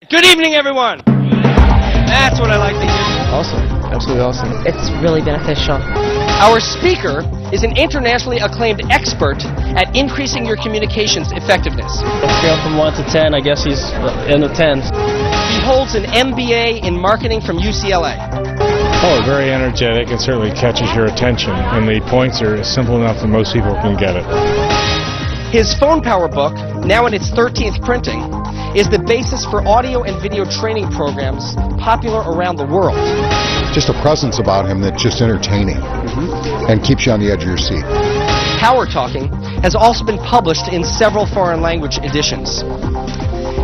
Good evening, everyone. That's what I like to hear. Awesome. Absolutely awesome. It's really beneficial. Our speaker is an internationally acclaimed expert at increasing your communications effectiveness. On a scale from 1 to 10, I guess he's in the 10s. He holds an MBA in marketing from UCLA. Oh, very energetic and certainly catches your attention. And the points are simple enough that most people can get it. His phone power book, now in its 13th printing, is the basis for audio and video training programs popular around the world. Just a presence about him that's just entertaining and keeps you on the edge of your seat. Power Talking has also been published in several foreign language editions.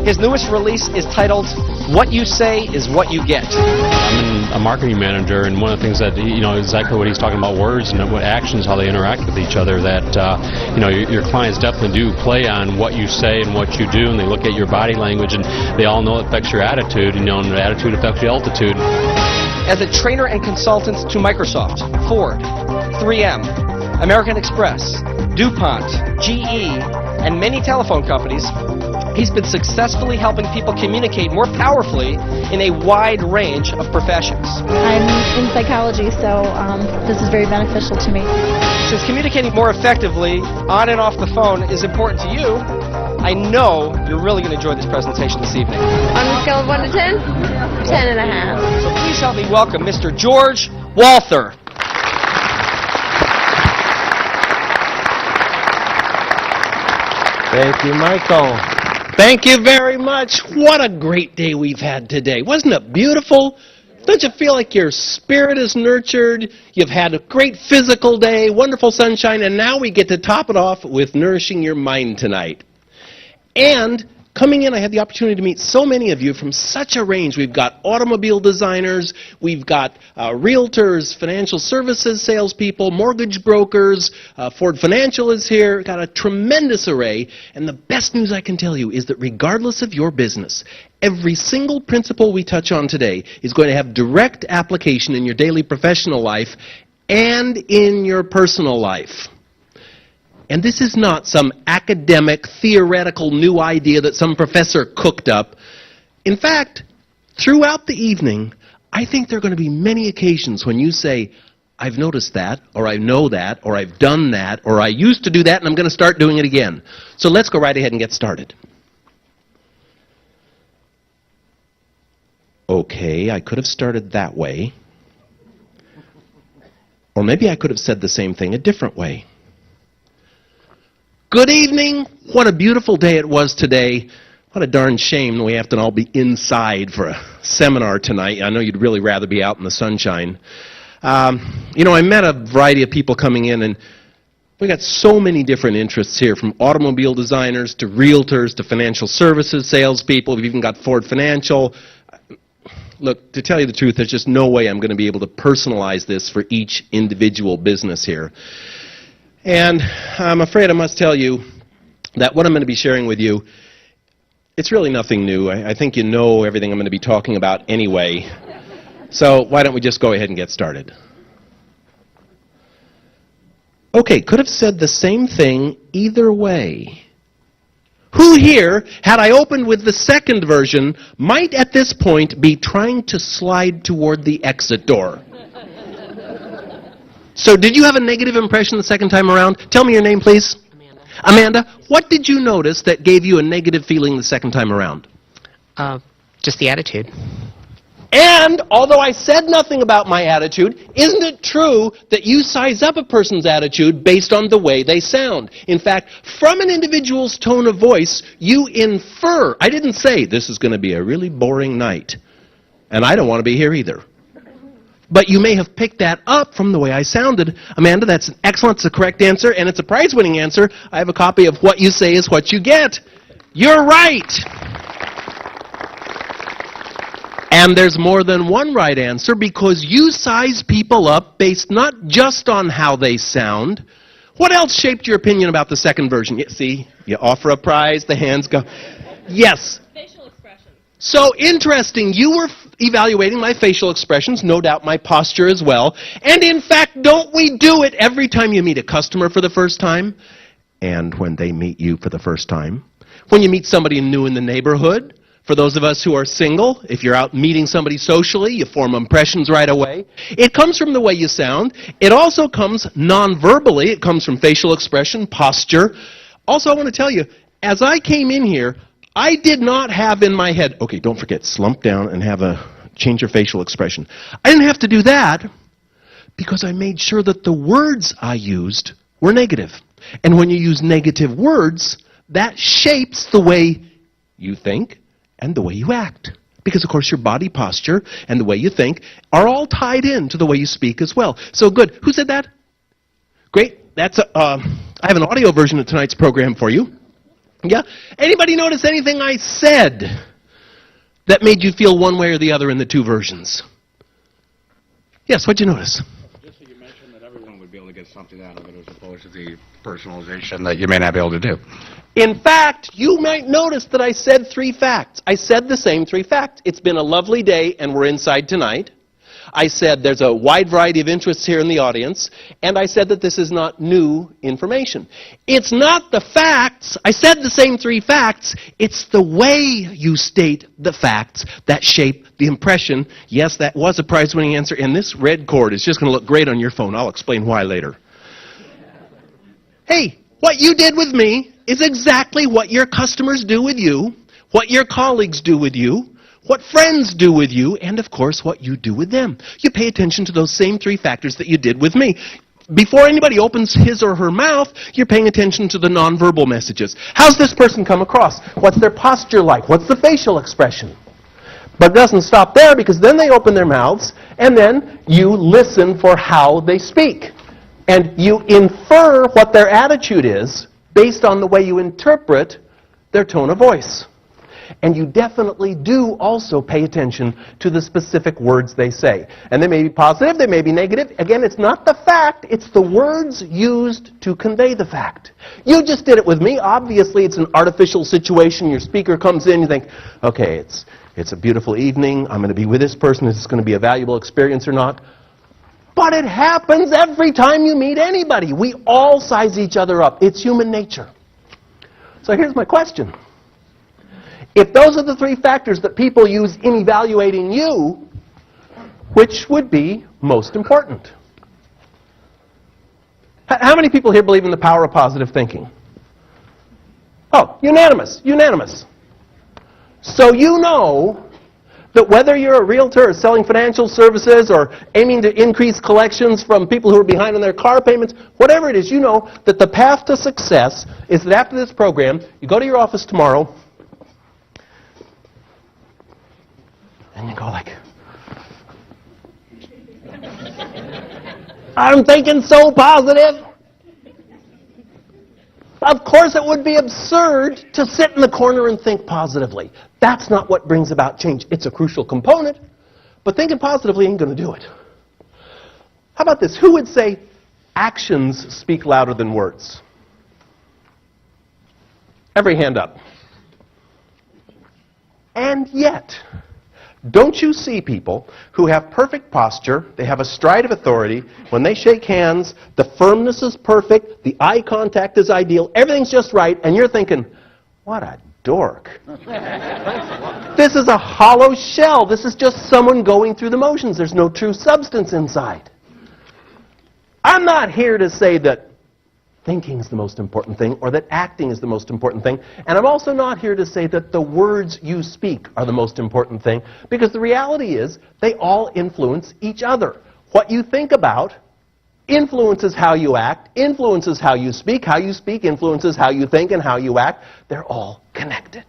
His newest release is titled, What You Say Is What You Get. I'm a marketing manager, and one of the things that, exactly what he's talking about, words and what actions, how they interact with each other, that, your clients definitely do play on what you say and what you do, and they look at your body language, and they all know it affects your attitude, and the attitude affects your altitude. As a trainer and consultant to Microsoft, Ford, 3M, American Express, DuPont, GE, and many telephone companies, he's been successfully helping people communicate more powerfully in a wide range of professions. I'm in psychology, so this is very beneficial to me. Since communicating more effectively on and off the phone is important to you, I know you're really going to enjoy this presentation this evening. On a scale of 1 to 10? 10 and a half. So please help me welcome Mr. George Walther. Thank you, Michael. Thank you very much. What a great day we've had today. Wasn't it beautiful? Don't you feel like your spirit is nurtured? You've had a great physical day, wonderful sunshine, and now we get to top it off with nourishing your mind tonight. And coming in, I had the opportunity to meet so many of you from such a range. We've got automobile designers, we've got realtors, financial services salespeople, mortgage brokers, Ford Financial is here. We've got a tremendous array. And the best news I can tell you is that regardless of your business, every single principle we touch on today is going to have direct application in your daily professional life and in your personal life. And this is not some academic, theoretical new idea that some professor cooked up. In fact, throughout the evening, I think there are going to be many occasions when you say, I've noticed that, or I know that, or I've done that, or I used to do that, and I'm going to start doing it again. So let's go right ahead and get started. Okay, I could have started that way. Or maybe I could have said the same thing a different way. Good evening. What a beautiful day it was today. What a darn shame we have to all be inside for a seminar tonight. I know you'd really rather be out in the sunshine. I met a variety of people coming in, and we got so many different interests here, from automobile designers to realtors to financial services salespeople. We've even got Ford Financial. Look, to tell you the truth, there's just no way I'm going to be able to personalize this for each individual business here. And I'm afraid I must tell you that what I'm going to be sharing with you, it's really nothing new. I think you know everything I'm going to be talking about anyway. So why don't we just go ahead and get started? Okay, could have said the same thing either way. Who here, had I opened with the second version, might at this point be trying to slide toward the exit door? So did you have a negative impression the second time around? Tell me your name, please. Amanda, what did you notice that gave you a negative feeling the second time around? Just the attitude. And although I said nothing about my attitude, isn't it true that you size up a person's attitude based on the way they sound? In fact, from an individual's tone of voice, you infer. I didn't say this is going to be a really boring night, and I don't want to be here either. But you may have picked that up from the way I sounded. Amanda, that's excellent. It's the correct answer, and it's a prize-winning answer. I have a copy of What You Say Is What You Get. You're right. And there's more than one right answer, because you size people up based not just on how they sound. What else shaped your opinion about the second version? See, you offer a prize, the hands go. Yes. Facial expression. So interesting. You were evaluating my facial expressions, no doubt my posture as well. And in fact, don't we do it every time you meet a customer for the first time? And when they meet you for the first time? When you meet somebody new in the neighborhood? For those of us who are single, if you're out meeting somebody socially, you form impressions right away. It comes from the way you sound. It also comes non-verbally. It comes from facial expression, posture. Also, I want to tell you, as I came in here, I did not have in my head, okay, don't forget, slump down and change your facial expression. I didn't have to do that because I made sure that the words I used were negative. And when you use negative words, that shapes the way you think and the way you act. Because, of course, your body posture and the way you think are all tied in to the way you speak as well. So good. Who said that? Great. I have an audio version of tonight's program for you. Yeah? Anybody notice anything I said that made you feel one way or the other in the two versions? Yes, what'd you notice? Just that you mentioned that everyone would be able to get something out of it as opposed to the personalization that you may not be able to do. In fact, you might notice that I said 3 facts. I said the same 3 facts. It's been a lovely day and we're inside tonight. I said there's a wide variety of interests here in the audience. And I said that this is not new information. It's not the facts. I said the same 3 facts. It's the way you state the facts that shape the impression. Yes, that was a prize-winning answer. And this red cord is just going to look great on your phone. I'll explain why later. Hey, what you did with me is exactly what your customers do with you, what your colleagues do with you, what friends do with you, and of course what you do with them. You pay attention to those same 3 factors that you did with me. Before anybody opens his or her mouth, you're paying attention to the nonverbal messages. How's this person come across? What's their posture like? What's the facial expression? But it doesn't stop there, because then they open their mouths, and then you listen for how they speak. And you infer what their attitude is based on the way you interpret their tone of voice. And you definitely do also pay attention to the specific words they say. And they may be positive, they may be negative. Again, it's not the fact, it's the words used to convey the fact. You just did it with me. Obviously, it's an artificial situation. Your speaker comes in, you think, okay, it's a beautiful evening. I'm going to be with this person. Is this going to be a valuable experience or not? But it happens every time you meet anybody. We all size each other up. It's human nature. So here's my question. If those are the 3 factors that people use in evaluating you, which would be most important? How many people here believe in the power of positive thinking? Oh, unanimous, unanimous. So you know that whether you're a realtor or selling financial services or aiming to increase collections from people who are behind on their car payments, whatever it is, you know that the path to success is that after this program, you go to your office tomorrow, and you go like, I'm thinking so positive. Of course, it would be absurd to sit in the corner and think positively. That's not what brings about change. It's a crucial component, but thinking positively ain't going to do it. How about this? Who would say actions speak louder than words? Every hand up. And yet, don't you see people who have perfect posture, they have a stride of authority, when they shake hands, the firmness is perfect, the eye contact is ideal, everything's just right, and you're thinking, what a dork. This is a hollow shell. This is just someone going through the motions. There's no true substance inside. I'm not here to say that thinking is the most important thing or that acting is the most important thing. And I'm also not here to say that the words you speak are the most important thing, because the reality is they all influence each other. What you think about influences how you act, influences how you speak influences how you think and how you act. They're all connected.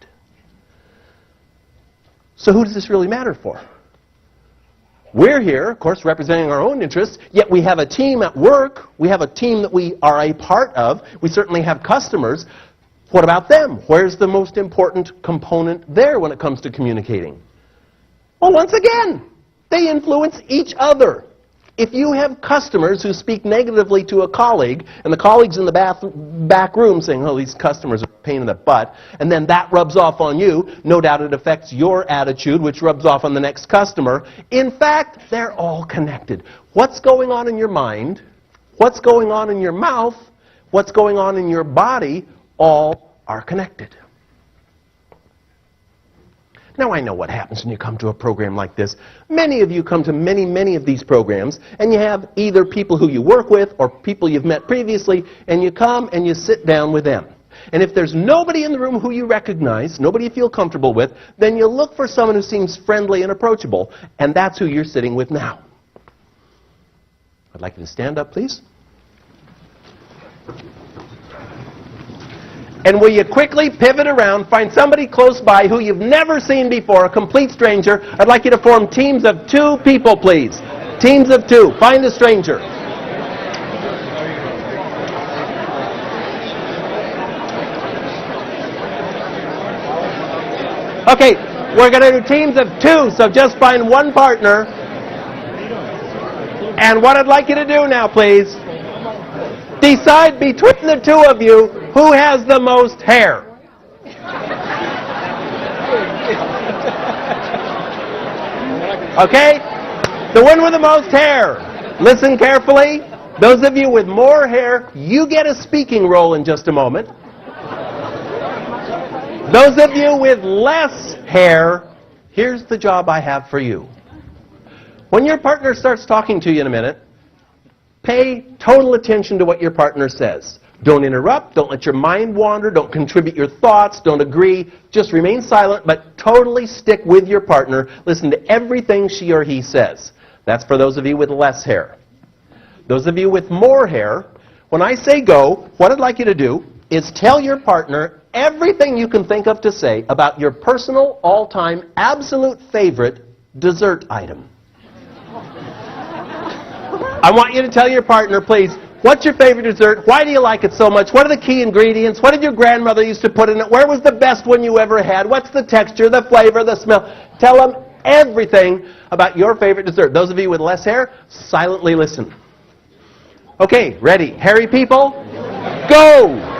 So who does this really matter for? We're here, of course, representing our own interests, yet we have a team at work. We have a team that we are a part of. We certainly have customers. What about them? Where's the most important component there when it comes to communicating? Well, once again, they influence each other. If you have customers who speak negatively to a colleague, and the colleague's in the back room saying, oh, these customers are a pain in the butt, and then that rubs off on you, no doubt it affects your attitude, which rubs off on the next customer. In fact, they're all connected. What's going on in your mind, what's going on in your mouth, what's going on in your body, all are connected. Now, I know what happens when you come to a program like this. Many of you come to many of these programs, and you have either people who you work with or people you've met previously, and you come and you sit down with them. And if there's nobody in the room who you recognize, nobody you feel comfortable with, then you look for someone who seems friendly and approachable, and that's who you're sitting with now. I'd like you to stand up, please. And will you quickly pivot around, find somebody close by who you've never seen before, a complete stranger. I'd like you to form teams of 2 people, please. Teams of 2. Find a stranger. Okay, we're going to do teams of 2, so just find one partner. And what I'd like you to do now, please, decide between the 2 of you who has the most hair. Okay? The one with the most hair. Listen carefully. Those of you with more hair, you get a speaking role in just a moment. Those of you with less hair, here's the job I have for you. When your partner starts talking to you in a minute, pay total attention to what your partner says. Don't interrupt, don't let your mind wander, don't contribute your thoughts, don't agree. Just remain silent, but totally stick with your partner. Listen to everything she or he says. That's for those of you with less hair. Those of you with more hair, when I say go, what I'd like you to do is tell your partner everything you can think of to say about your personal, all-time, absolute favorite dessert item. I want you to tell your partner, please, what's your favorite dessert? Why do you like it so much? What are the key ingredients? What did your grandmother used to put in it? Where was the best one you ever had? What's the texture, the flavor, the smell? Tell them everything about your favorite dessert. Those of you with less hair, silently listen. Okay, ready? Hairy people, go!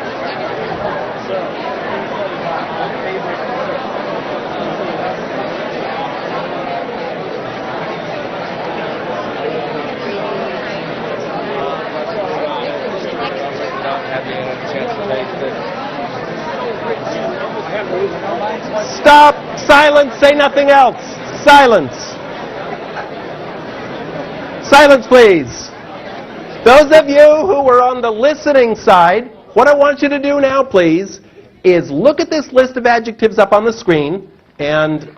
Stop! Silence! Say nothing else! Silence! Silence, please! Those of you who were on the listening side, what I want you to do now, please, is look at this list of adjectives up on the screen, and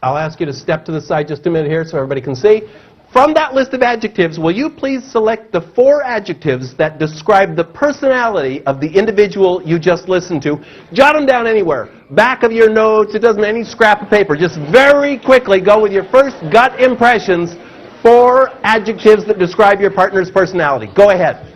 I'll ask you to step to the side just a minute here so everybody can see. From that list of adjectives, will you please select the 4 adjectives that describe the personality of the individual you just listened to? Jot them down anywhere. Back of your notes, it doesn't any scrap of paper. Just very quickly go with your first gut impressions, 4 adjectives that describe your partner's personality. Go ahead.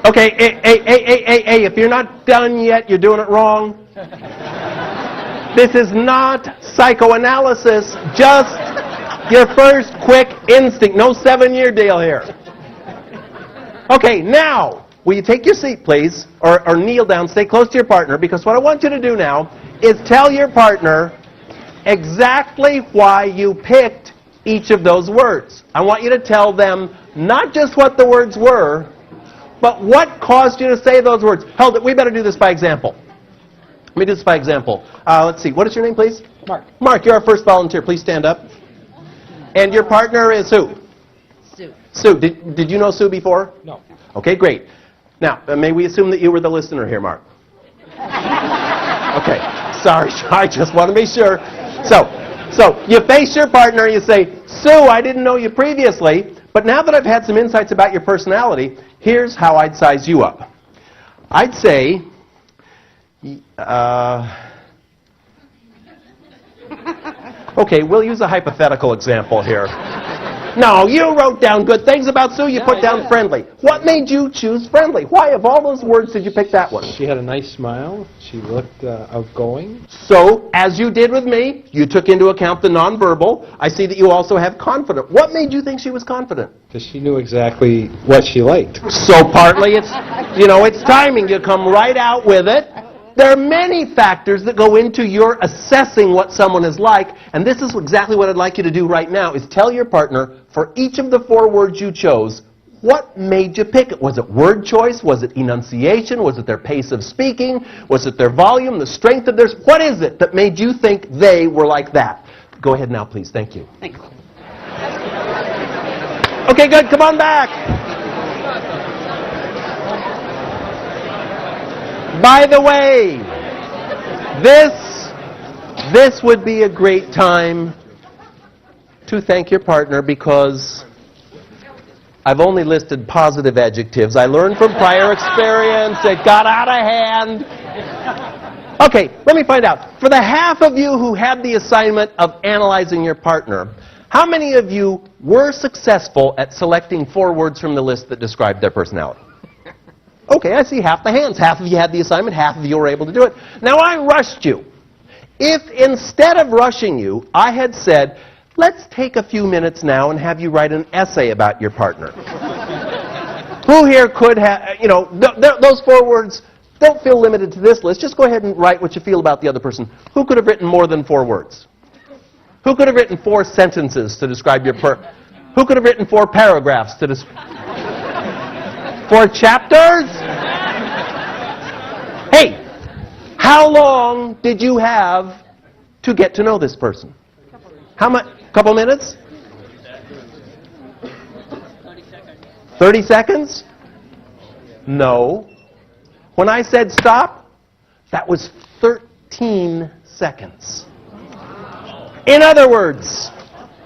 Okay, hey, if you're not done yet, you're doing it wrong. This is not psychoanalysis, just your first quick instinct. No 7-year deal here. Okay, now, will you take your seat, please, or kneel down, stay close to your partner, because what I want you to do now is tell your partner exactly why you picked each of those words. I want you to tell them not just what the words were, but what caused you to say those words? Hold it, we better do this by example. Let me do this by example. Let's see, what is your name, please? Mark. Mark, you're our first volunteer. Please stand up. And your partner is who? Sue. Sue. Did you know Sue before? No. Okay, great. Now, may we assume that you were the listener here, Mark? Okay, sorry, I just want to be sure. So you face your partner and you say, Sue, I didn't know you previously, but now that I've had some insights about your personality, here's how I'd size you up. I'd say, okay, we'll use a hypothetical example here. No, you wrote down good things about Sue. You put down friendly. What made you choose friendly? Why, of all those words, did you pick that one? She had a nice smile. She looked outgoing. So, as you did with me, you took into account the nonverbal. I see that you also have confident. What made you think she was confident? Because she knew exactly what she liked. So partly it's, it's timing. You come right out with it. There are many factors that go into your assessing what someone is like, and this is exactly what I'd like you to do right now, is tell your partner, for each of the 4 words you chose, what made you pick it? Was it word choice? Was it enunciation? Was it their pace of speaking? Was it their volume, the strength of their... What is it that made you think they were like that? Go ahead now, please. Thank you. Thanks. Okay, good. Come on back. By the way, this would be a great time to thank your partner because I've only listed positive adjectives. I learned from prior experience. It got out of hand. Okay, let me find out. For the half of you who had the assignment of analyzing your partner, how many of you were successful at selecting 4 words from the list that described their personality? Okay, I see half the hands. Half of you had the assignment, half of you were able to do it. Now, I rushed you. If instead of rushing you, I had said, let's take a few minutes now and have you write an essay about your partner. Who here could have, those 4 words don't feel limited to this list. Just go ahead and write what you feel about the other person. Who could have written more than 4 words? Who could have written 4 sentences to describe your partner? Who could have written 4 paragraphs to describe... 4 chapters? Hey, how long did you have to get to know this person? How much? Couple minutes? 30 seconds? No. When I said stop, that was 13 seconds. In other words,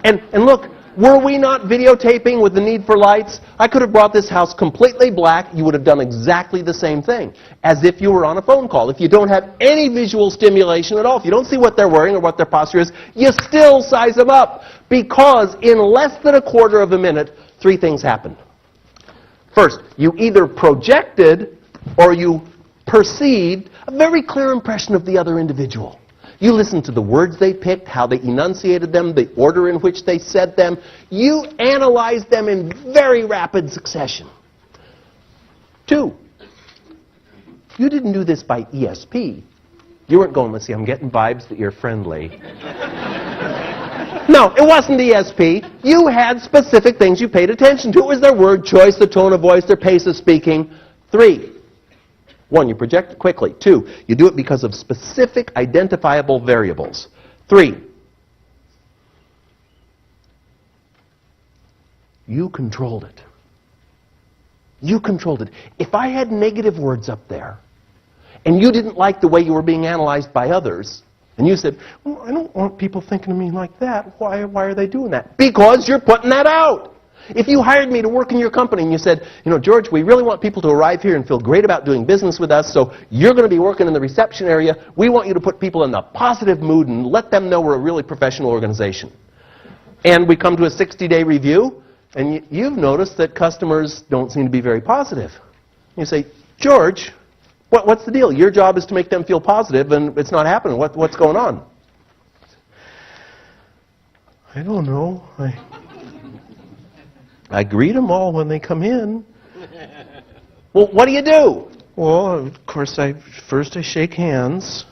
and look, were we not videotaping with the need for lights? I could have brought this house completely black. You would have done exactly the same thing, as if you were on a phone call. If you don't have any visual stimulation at all, if you don't see what they're wearing or what their posture is, you still size them up. Because in less than a quarter of a minute, 3 things happened. First, you either projected or you perceived a very clear impression of the other individual. You listened to the words they picked, how they enunciated them, the order in which they said them. You analyzed them in very rapid succession. 2, you didn't do this by ESP. You weren't going, let's see, I'm getting vibes that you're friendly. No, it wasn't ESP. You had specific things you paid attention to. It was their word choice, the tone of voice, their pace of speaking. 3, 1, you project it quickly. 2, you do it because of specific identifiable variables. 3, you controlled it. You controlled it. If I had negative words up there, and you didn't like the way you were being analyzed by others, and you said, well, I don't want people thinking of me like that. Why are they doing that? Because you're putting that out. If you hired me to work in your company and you said, George, we really want people to arrive here and feel great about doing business with us, so you're going to be working in the reception area. We want you to put people in a positive mood and let them know we're a really professional organization. And we come to a 60-day review, and you've noticed that customers don't seem to be very positive. You say, George, what's the deal? Your job is to make them feel positive, and it's not happening. What's going on? I don't know. I greet them all when they come in. Well, what do? Well, of course, first I shake hands.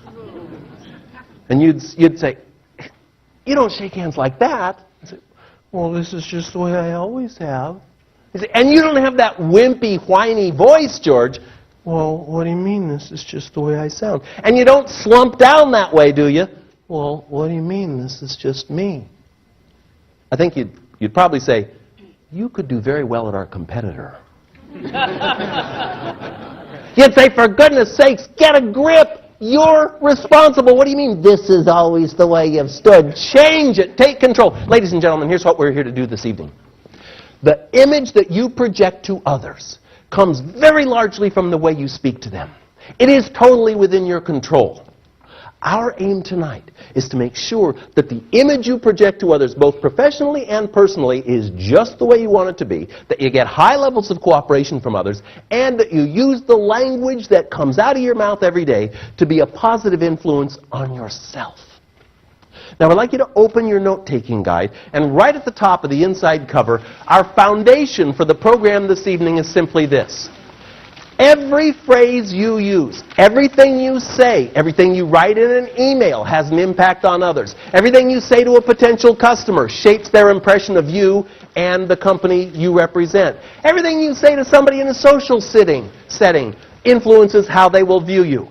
And you'd say, you don't shake hands like that. I'd say, well, this is just the way I always have. You say, and you don't have that wimpy, whiny voice, George. Well, what do you mean this is just the way I sound? And you don't slump down that way, do you? Well, what do you mean this is just me? I think you'd probably say, you could do very well at our competitor. You'd say, for goodness sakes, get a grip. You're responsible. What do you mean this is always the way you've stood? Change it. Take control. Ladies and gentlemen, here's what we're here to do this evening. The image that you project to others comes very largely from the way you speak to them. It is totally within your control. Our aim tonight is to make sure that the image you project to others, both professionally and personally, is just the way you want it to be, that you get high levels of cooperation from others, and that you use the language that comes out of your mouth every day to be a positive influence on yourself. Now, I'd like you to open your note-taking guide, and right at the top of the inside cover, our foundation for the program this evening is simply this. Every phrase you use, everything you say, everything you write in an email has an impact on others. Everything you say to a potential customer shapes their impression of you and the company you represent. Everything you say to somebody in a social setting influences how they will view you.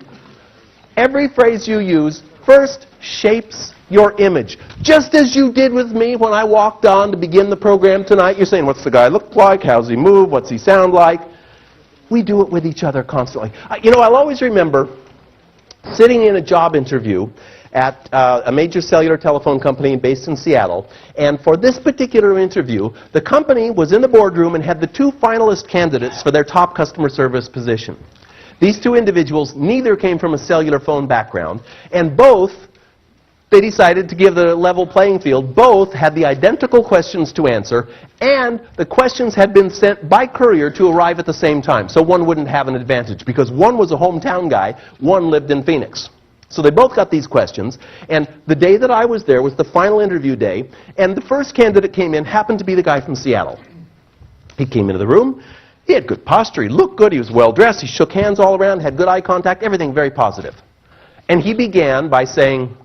Every phrase you use first shapes your image. Just as you did with me when I walked on to begin the program tonight. You're saying, what's the guy look like? How's he move? What's he sound like? We do it with each other constantly. I'll always remember sitting in a job interview at a major cellular telephone company based in Seattle, and for this particular interview, the company was in the boardroom and had the two finalist candidates for their top customer service position. These two individuals, neither came from a cellular phone background, and both, they decided to give the level playing field. Both had the identical questions to answer, and the questions had been sent by courier to arrive at the same time, so one wouldn't have an advantage, because one was a hometown guy, one lived in Phoenix. So they both got these questions, and the day that I was there was the final interview day, and the first candidate came in happened to be the guy from Seattle. He came into the room, he had good posture, he looked good, he was well dressed, he shook hands all around, had good eye contact, everything very positive. And he began by saying,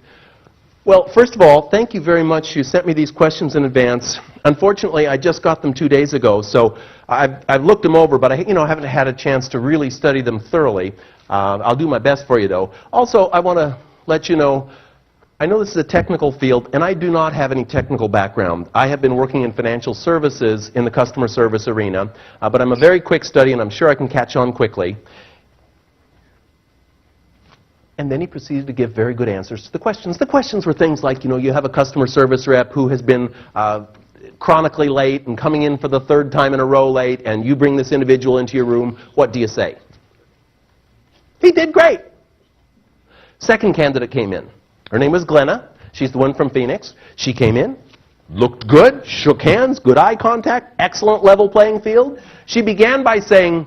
well, first of all, thank you very much. You sent me these questions in advance. Unfortunately, I just got them 2 days ago, so I've looked them over, but I haven't had a chance to really study them thoroughly. I'll do my best for you, though. Also, I want to let you know, I know this is a technical field, and I do not have any technical background. I have been working in financial services in the customer service arena, but I'm a very quick study, and I'm sure I can catch on quickly. And then he proceeded to give very good answers to the questions. The questions were things like, you have a customer service rep who has been chronically late and coming in for the third time in a row late, and you bring this individual into your room. What do you say? He did great. Second candidate came in. Her name was Glenna. She's the one from Phoenix. She came in, looked good, shook hands, good eye contact, excellent level playing field. She began by saying,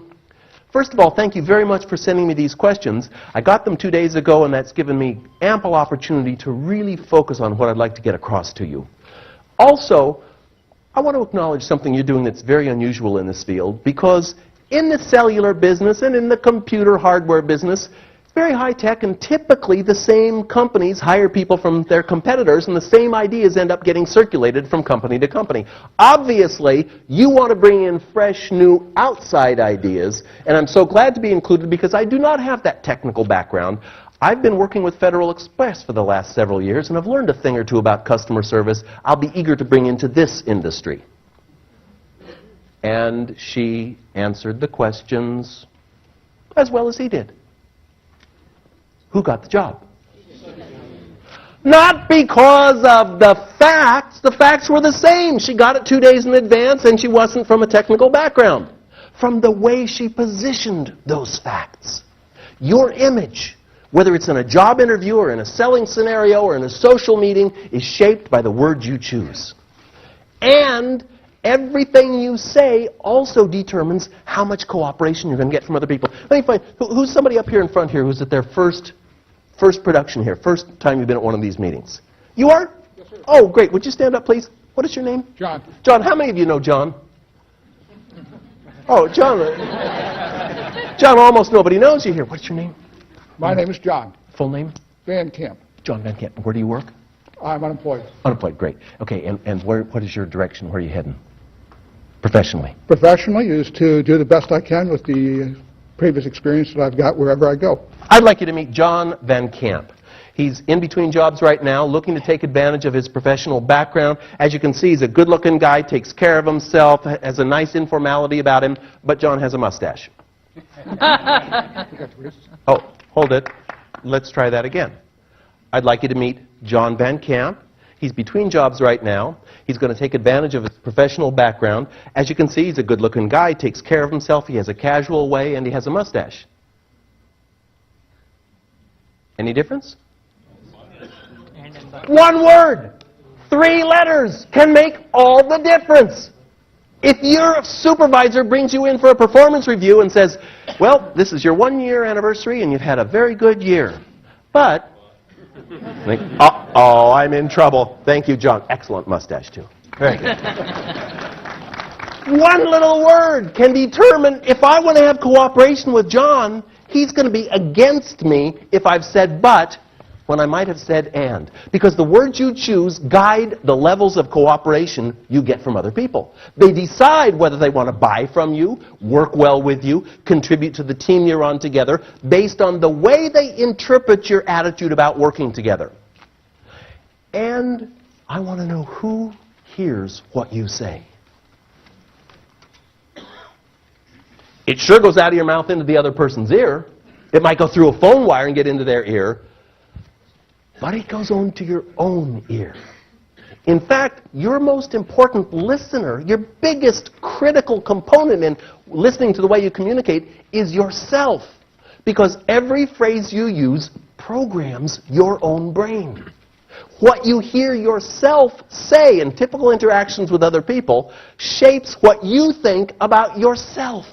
first of all, thank you very much for sending me these questions. I got them 2 days ago, and that's given me ample opportunity to really focus on what I'd like to get across to you. Also, I want to acknowledge something you're doing that's very unusual in this field, because in the cellular business and in the computer hardware business, it's very high-tech, and typically the same companies hire people from their competitors, and the same ideas end up getting circulated from company to company. Obviously, you want to bring in fresh, new, outside ideas, and I'm so glad to be included because I do not have that technical background. I've been working with Federal Express for the last several years, and I've learned a thing or two about customer service I'll be eager to bring into this industry. And she answered the questions as well as he did. Who got the job? Not because of the facts. The facts were the same. She got it 2 days in advance, and she wasn't from a technical background. From the way she positioned those facts. Your image, whether it's in a job interview or in a selling scenario or in a social meeting, is shaped by the words you choose. And everything you say also determines how much cooperation you're going to get from other people. Let me find, who's somebody up here in front here who's at their first production here, first time you've been at one of these meetings? You are? Yes, sir. Oh, great. Would you stand up, please? What is your name? John. John, how many of you know John? Oh, John. John, almost nobody knows you here. What's your name? My name is John. Full name? Van Camp. John Van Camp. Where do you work? I'm unemployed. Unemployed, great. Okay, and what is your direction? Where are you heading? Professionally? Professionally is to do the best I can with the previous experience that I've got wherever I go. I'd like you to meet John Van Camp. He's in between jobs right now, looking to take advantage of his professional background. As you can see, he's a good-looking guy, takes care of himself, has a nice informality about him, but John has a mustache. Oh, hold it. Let's try that again. I'd like you to meet John Van Camp. He's between jobs right now. He's going to take advantage of his professional background. As you can see, he's a good-looking guy, takes care of himself, he has a casual way, and he has a mustache. Any difference? One word, 3 letters can make all the difference. If your supervisor brings you in for a performance review and says, well, this is your 1-year anniversary and you've had a very good year, but, think, uh-oh, I'm in trouble. Thank you, John. Excellent mustache, too. Very good. One little word can determine if I want to have cooperation with John, he's going to be against me if I've said but when I might have said and. Because the words you choose guide the levels of cooperation you get from other people. They decide whether they want to buy from you, work well with you, contribute to the team you're on together, based on the way they interpret your attitude about working together. And I want to know who hears what you say. It sure goes out of your mouth into the other person's ear. It might go through a phone wire and get into their ear. But it goes on to your own ear. In fact, your most important listener, your biggest critical component in listening to the way you communicate is yourself. Because every phrase you use programs your own brain. What you hear yourself say in typical interactions with other people shapes what you think about yourself.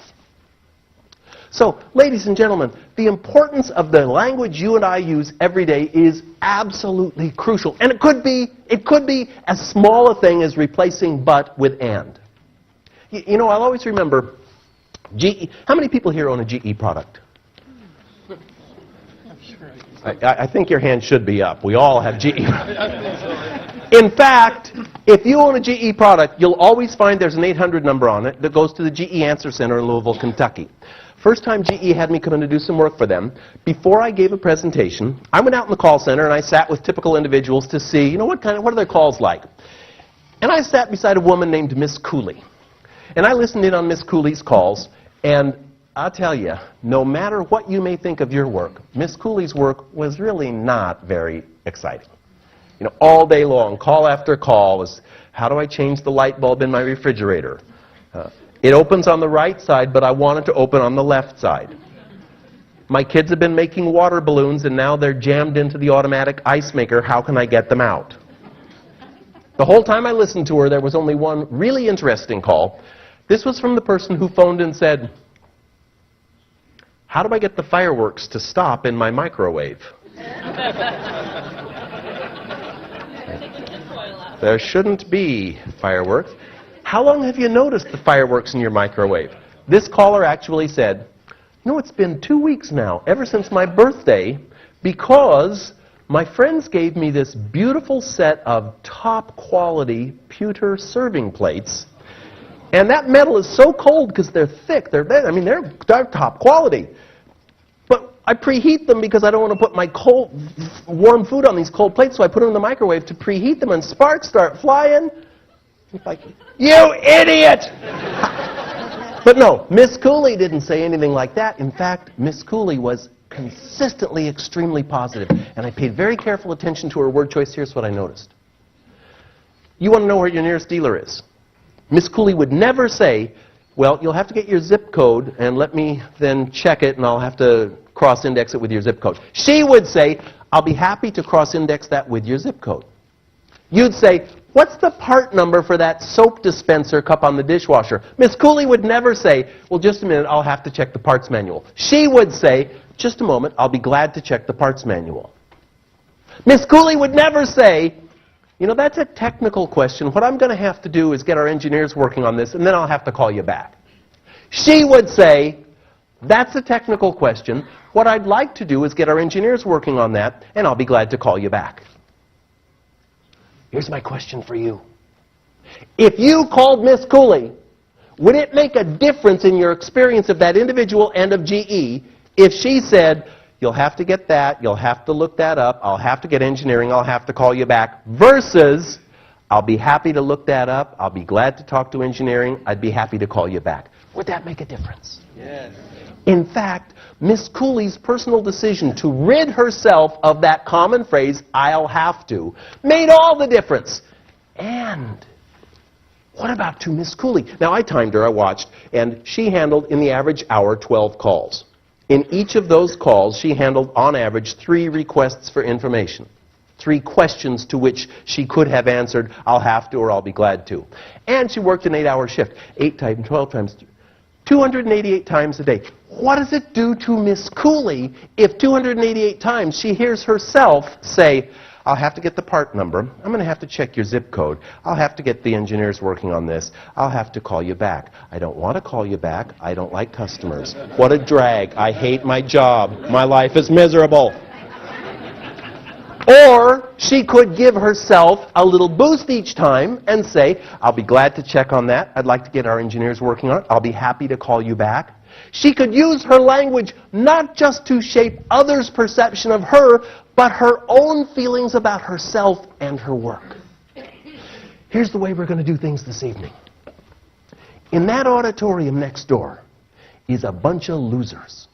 So, ladies and gentlemen, the importance of the language you and I use every day is absolutely crucial. And it could be as small a thing as replacing but with and. You know, I'll always remember GE. How many people here own a GE product? I think your hand should be up. We all have GE. In fact, if you own a GE product, you'll always find there's an 800 number on it that goes to the GE Answer Center in Louisville, Kentucky. First time GE had me come in to do some work for them, before I gave a presentation, I went out in the call center and I sat with typical individuals to see, you know, what are their calls like? And I sat beside a woman named Miss Cooley. And I listened in on Miss Cooley's calls, and I'll tell you, no matter what you may think of your work, Miss Cooley's work was really not very exciting. You know, all day long, call after call was, how do I change the light bulb in my refrigerator? It opens on the right side, but I want it to open on the left side. My kids have been making water balloons, and now they're jammed into the automatic ice maker. How can I get them out? The whole time I listened to her, there was only one really interesting call. This was from the person who phoned and said, how do I get the fireworks to stop in my microwave? There shouldn't be fireworks. How long have you noticed the fireworks in your microwave? This caller actually said, you know, it's been 2 weeks now, ever since my birthday, because my friends gave me this beautiful set of top quality pewter serving plates. And that metal is so cold because they're thick. They're top quality. But I preheat them because I don't want to put my warm food on these cold plates, so I put them in the microwave to preheat them, and sparks start flying. It's like, you idiot! But no, Miss Cooley didn't say anything like that. In fact, Miss Cooley was consistently extremely positive, and I paid very careful attention to her word choice. Here's what I noticed. You want to know where your nearest dealer is? Miss Cooley would never say, well, you'll have to get your zip code, and let me then check it, and I'll have to cross-index it with your zip code. She would say, I'll be happy to cross-index that with your zip code. You'd say, what's the part number for that soap dispenser cup on the dishwasher? Miss Cooley would never say, well, just a minute, I'll have to check the parts manual. She would say, just a moment, I'll be glad to check the parts manual. Miss Cooley would never say, you know, that's a technical question. What I'm going to have to do is get our engineers working on this, and then I'll have to call you back. She would say, that's a technical question. What I'd like to do is get our engineers working on that, and I'll be glad to call you back. Here's my question for you. If you called Miss Cooley, would it make a difference in your experience of that individual and of GE if she said, you'll have to get that, you'll have to look that up, I'll have to get engineering, I'll have to call you back, versus, I'll be happy to look that up, I'll be glad to talk to engineering, I'd be happy to call you back? Would that make a difference? Yes. In fact, Miss Cooley's personal decision to rid herself of that common phrase, I'll have to, made all the difference. And what about to Miss Cooley? Now, I timed her, I watched, and she handled, in the average hour, 12 calls. In each of those calls, she handled, on average, 3 requests for information. 3 questions to which she could have answered, I'll have to or I'll be glad to. And she worked an 8-hour shift, 8 times, 12 times, 288 times a day. What does it do to Miss Cooley if 288 times she hears herself say, I'll have to get the part number. I'm going to have to check your zip code. I'll have to get the engineers working on this. I'll have to call you back. I don't want to call you back. I don't like customers. What a drag. I hate my job. My life is miserable. Or she could give herself a little boost each time and say, I'll be glad to check on that. I'd like to get our engineers working on it. I'll be happy to call you back. She could use her language not just to shape others' perception of her, but her own feelings about herself and her work. Here's the way we're going to do things this evening. In that auditorium next door is a bunch of losers.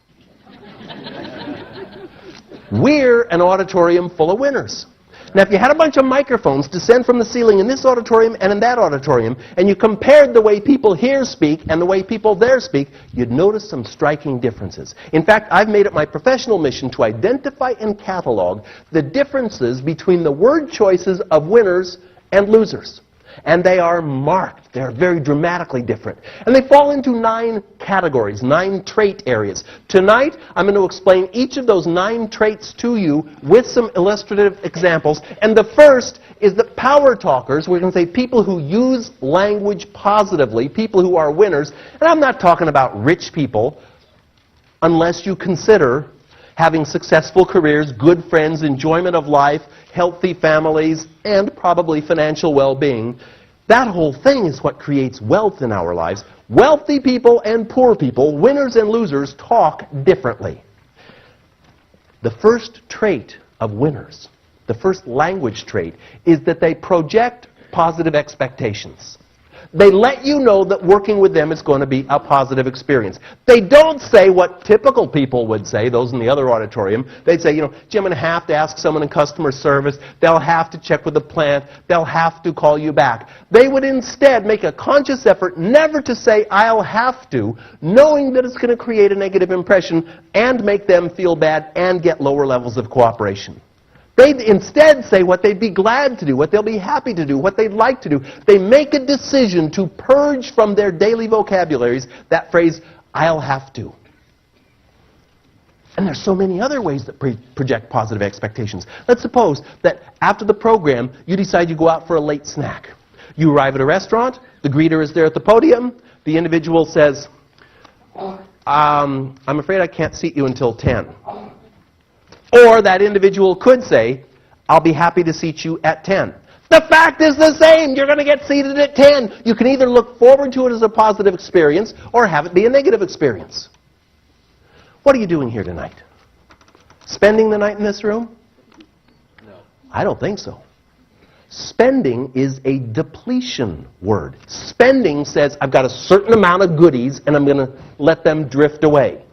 We're an auditorium full of winners. Now, if you had a bunch of microphones descend from the ceiling in this auditorium and in that auditorium, and you compared the way people here speak and the way people there speak, you'd notice some striking differences. In fact, I've made it my professional mission to identify and catalog the differences between the word choices of winners and losers. And they are marked. They're very dramatically different. And they fall into 9 categories, 9 trait areas. Tonight, I'm going to explain each of those 9 traits to you with some illustrative examples. And the first is that power talkers, we're going to say people who use language positively, people who are winners. And I'm not talking about rich people, unless you consider having successful careers, good friends, enjoyment of life, healthy families, and probably financial well-being. That whole thing is what creates wealth in our lives. Wealthy people and poor people, winners and losers, talk differently. The first trait of winners, the first language trait, is that they project positive expectations. They let you know that working with them is going to be a positive experience. They don't say what typical people would say, those in the other auditorium. They'd say, gee, I'm going to have to ask someone in customer service. They'll have to check with the plant. They'll have to call you back. They would instead make a conscious effort never to say, I'll have to, knowing that it's going to create a negative impression and make them feel bad and get lower levels of cooperation. They'd instead say what they'd be glad to do, what they'll be happy to do, what they'd like to do. They make a decision to purge from their daily vocabularies that phrase, I'll have to. And there's so many other ways that project positive expectations. Let's suppose that after the program, you decide you go out for a late snack. You arrive at a restaurant, the greeter is there at the podium, the individual says, I'm afraid I can't seat you until 10. Or that individual could say, I'll be happy to seat you at 10. The fact is the same. You're going to get seated at 10. You can either look forward to it as a positive experience or have it be a negative experience. What are you doing here tonight? Spending the night in this room? No. I don't think so. Spending is a depletion word. Spending says, I've got a certain amount of goodies and I'm going to let them drift away.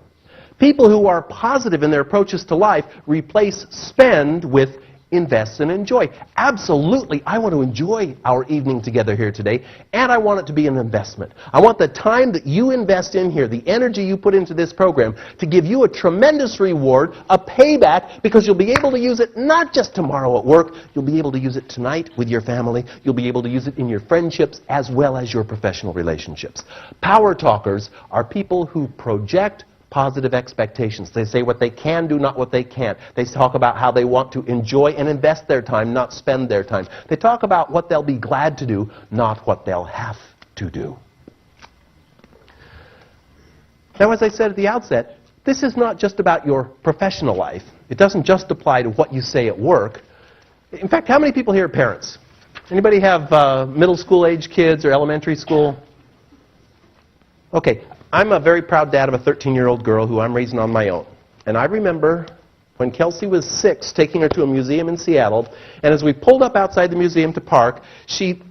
People who are positive in their approaches to life replace spend with invest and enjoy. Absolutely, I want to enjoy our evening together here today, and I want it to be an investment. I want the time that you invest in here, the energy you put into this program, to give you a tremendous reward, a payback, because you'll be able to use it not just tomorrow at work, you'll be able to use it tonight with your family, you'll be able to use it in your friendships as well as your professional relationships. Power talkers are people who project positive expectations. They say what they can do, not what they can't. They talk about how they want to enjoy and invest their time, not spend their time. They talk about what they'll be glad to do, not what they'll have to do. Now, as I said at the outset, this is not just about your professional life. It doesn't just apply to what you say at work. In fact, how many people here are parents? Anybody have middle school age kids or elementary school? Okay. I'm a very proud dad of a 13-year-old girl who I'm raising on my own. And I remember when Kelsey was 6, taking her to a museum in Seattle, and as we pulled up outside the museum to park, she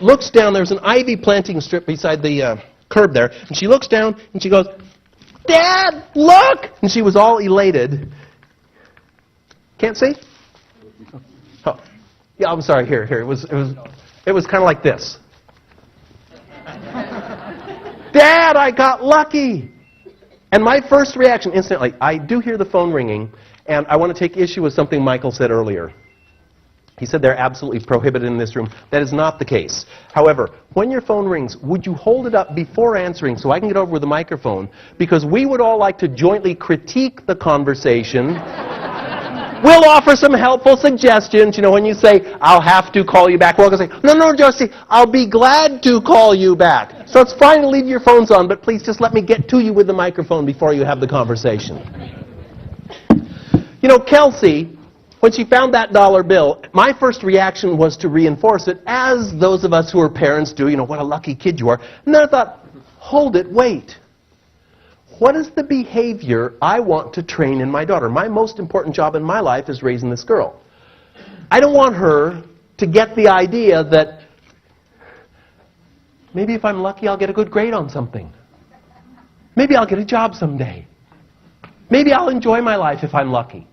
looks down, there's an ivy planting strip beside the curb there, and she looks down and she goes, Dad, look! And she was all elated. Can't see? Oh. Yeah, I'm sorry, here. It was kind of like this. Dad, I got lucky! And my first reaction instantly, I do hear the phone ringing, and I want to take issue with something Michael said earlier. He said they're absolutely prohibited in this room. That is not the case. However, when your phone rings, would you hold it up before answering so I can get over with the microphone? Because we would all like to jointly critique the conversation. We'll offer some helpful suggestions. You know, when you say, I'll have to call you back, we're all going to say, no, no, Josie, I'll be glad to call you back. So it's fine to leave your phones on, but please just let me get to you with the microphone before you have the conversation. You know, Kelsey, when she found that dollar bill, my first reaction was to reinforce it, as those of us who are parents do. You know, what a lucky kid you are. And then I thought, hold it, wait. What is the behavior I want to train in my daughter? My most important job in my life is raising this girl. I don't want her to get the idea that maybe if I'm lucky, I'll get a good grade on something. Maybe I'll get a job someday. Maybe I'll enjoy my life if I'm lucky.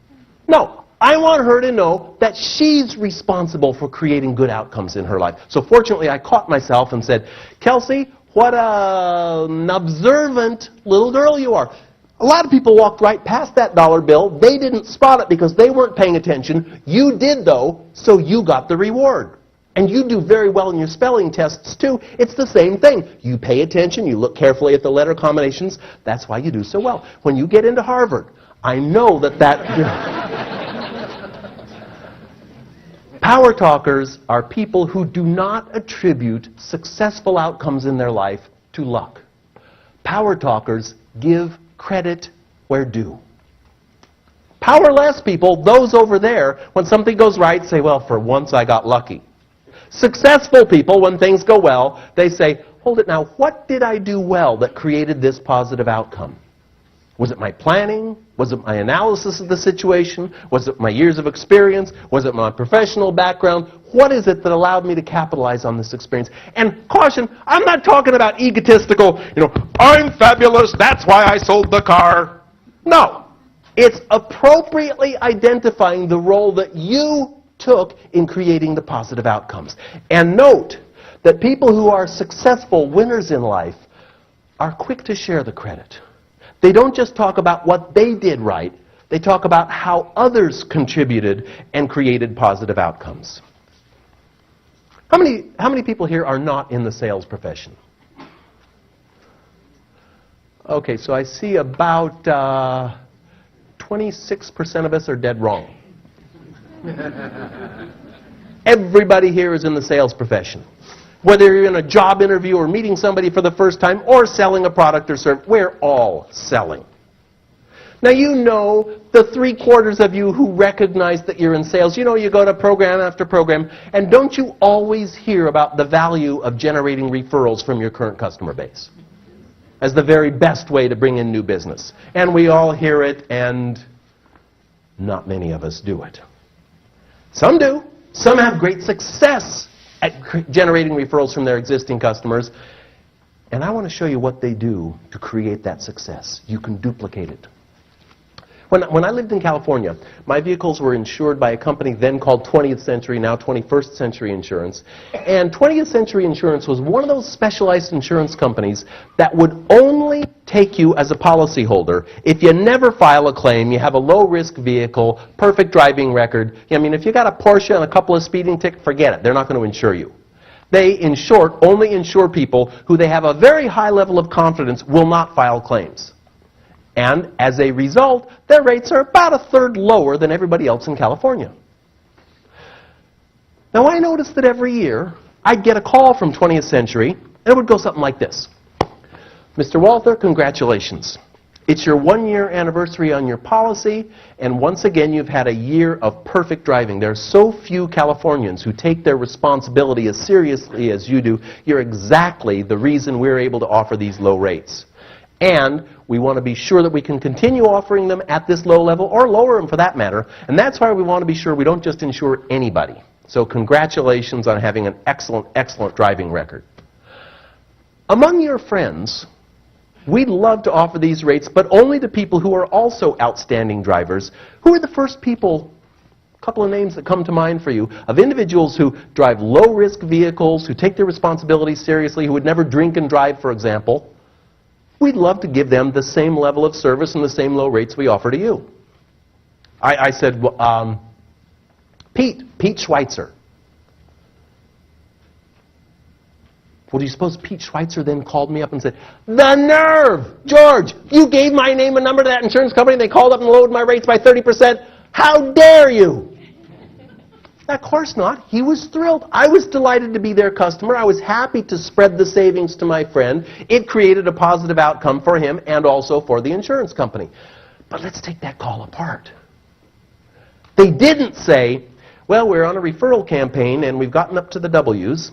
No, I want her to know that she's responsible for creating good outcomes in her life. So fortunately, I caught myself and said, Kelsey, what an observant little girl you are. A lot of people walked right past that dollar bill. They didn't spot it because they weren't paying attention. You did, though, so you got the reward. And you do very well in your spelling tests, too. It's the same thing. You pay attention. You look carefully at the letter combinations. That's why you do so well. When you get into Harvard, I know that Power talkers are people who do not attribute successful outcomes in their life to luck. Power talkers give credit where due. Powerless people, those over there, when something goes right, say, well, for once I got lucky. Successful people, when things go well, they say, hold it now, what did I do well that created this positive outcome? Was it my planning? Was it my analysis of the situation? Was it my years of experience? Was it my professional background? What is it that allowed me to capitalize on this experience? And caution, I'm not talking about egotistical, I'm fabulous, that's why I sold the car. No. It's appropriately identifying the role that you took in creating the positive outcomes. And note that people who are successful winners in life are quick to share the credit. They don't just talk about what they did right, they talk about how others contributed and created positive outcomes. How many people here are not in the sales profession? Okay, so I see about 26% of us are dead wrong. Everybody here is in the sales profession. Whether you're in a job interview or meeting somebody for the first time or selling a product or service, we're all selling. Now you know the 3/4 of you who recognize that you're in sales. You know you go to program after program, and don't you always hear about the value of generating referrals from your current customer base as the very best way to bring in new business? And we all hear it, and not many of us do it. Some do. Some have great success at generating referrals from their existing customers. And I want to show you what they do to create that success. You can duplicate it. When I lived in California, my vehicles were insured by a company then called 20th Century, now 21st Century Insurance. And 20th Century Insurance was one of those specialized insurance companies that would only take you as a policyholder if you never file a claim, you have a low-risk vehicle, perfect driving record. I mean, if you got a Porsche and a couple of speeding tickets, forget it. They're not going to insure you. They, in short, only insure people who they have a very high level of confidence will not file claims. And as a result, their rates are about 1/3 lower than everybody else in California. Now, I noticed that every year I'd get a call from 20th Century, and it would go something like this. Mr. Walther, congratulations. It's your 1-year anniversary on your policy, and once again you've had a year of perfect driving. There are so few Californians who take their responsibility as seriously as you do. You're exactly the reason we're able to offer these low rates. And we want to be sure that we can continue offering them at this low level, or lower them for that matter. And that's why we want to be sure we don't just insure anybody. So congratulations on having an excellent, excellent driving record. Among your friends, we'd love to offer these rates, but only to people who are also outstanding drivers. Who are the first people, a couple of names that come to mind for you, of individuals who drive low-risk vehicles, who take their responsibilities seriously, who would never drink and drive, for example? We'd love to give them the same level of service and the same low rates we offer to you. I said, Pete Schweitzer. Well, do you suppose Pete Schweitzer then called me up and said, "The nerve! George, you gave my name and number to that insurance company, and they called up and lowered my rates by 30%. How dare you?" Of course not. He was thrilled. I was delighted to be their customer. I was happy to spread the savings to my friend. It created a positive outcome for him and also for the insurance company. But let's take that call apart. They didn't say, "Well, we're on a referral campaign and we've gotten up to the W's."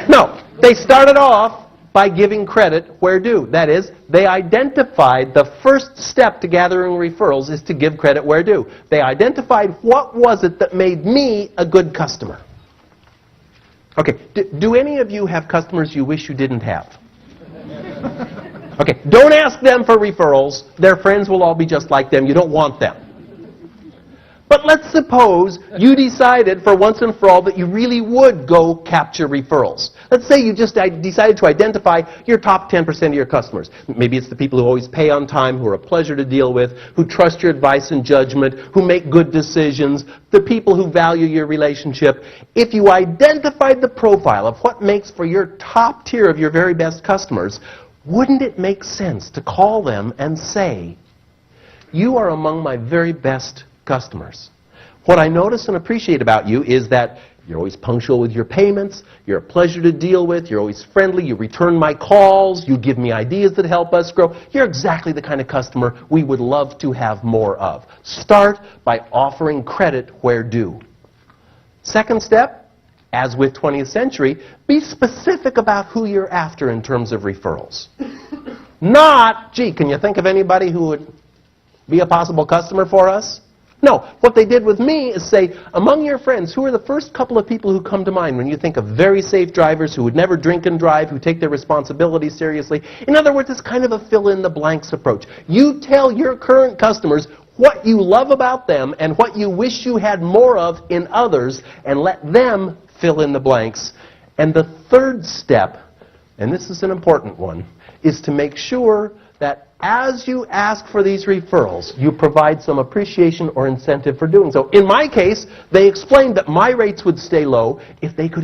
No, they started off by giving credit where due. That is, they identified the first step to gathering referrals is to give credit where due. They identified what was it that made me a good customer. Okay, do any of you have customers you wish you didn't have? Okay, don't ask them for referrals. Their friends will all be just like them. You don't want them. But let's suppose you decided for once and for all that you really would go capture referrals. Let's say you just decided to identify your top 10% of your customers. Maybe it's the people who always pay on time, who are a pleasure to deal with, who trust your advice and judgment, who make good decisions, the people who value your relationship. If you identified the profile of what makes for your top tier of your very best customers, wouldn't it make sense to call them and say, "You are among my very best customers. What I notice and appreciate about you is that you're always punctual with your payments, you're a pleasure to deal with, you're always friendly, you return my calls, you give me ideas that help us grow. You're exactly the kind of customer we would love to have more of." Start by offering credit where due. Second step, as with 20th century, be specific about who you're after in terms of referrals. Not, "Gee, can you think of anybody who would be a possible customer for us?" No, what they did with me is say, among your friends, who are the first couple of people who come to mind when you think of very safe drivers who would never drink and drive, who take their responsibilities seriously? In other words, it's kind of a fill-in-the-blanks approach. You tell your current customers what you love about them and what you wish you had more of in others, and let them fill in the blanks. And the third step, and this is an important one, is to make sure that as you ask for these referrals, you provide some appreciation or incentive for doing so. In my case, they explained that my rates would stay low if they could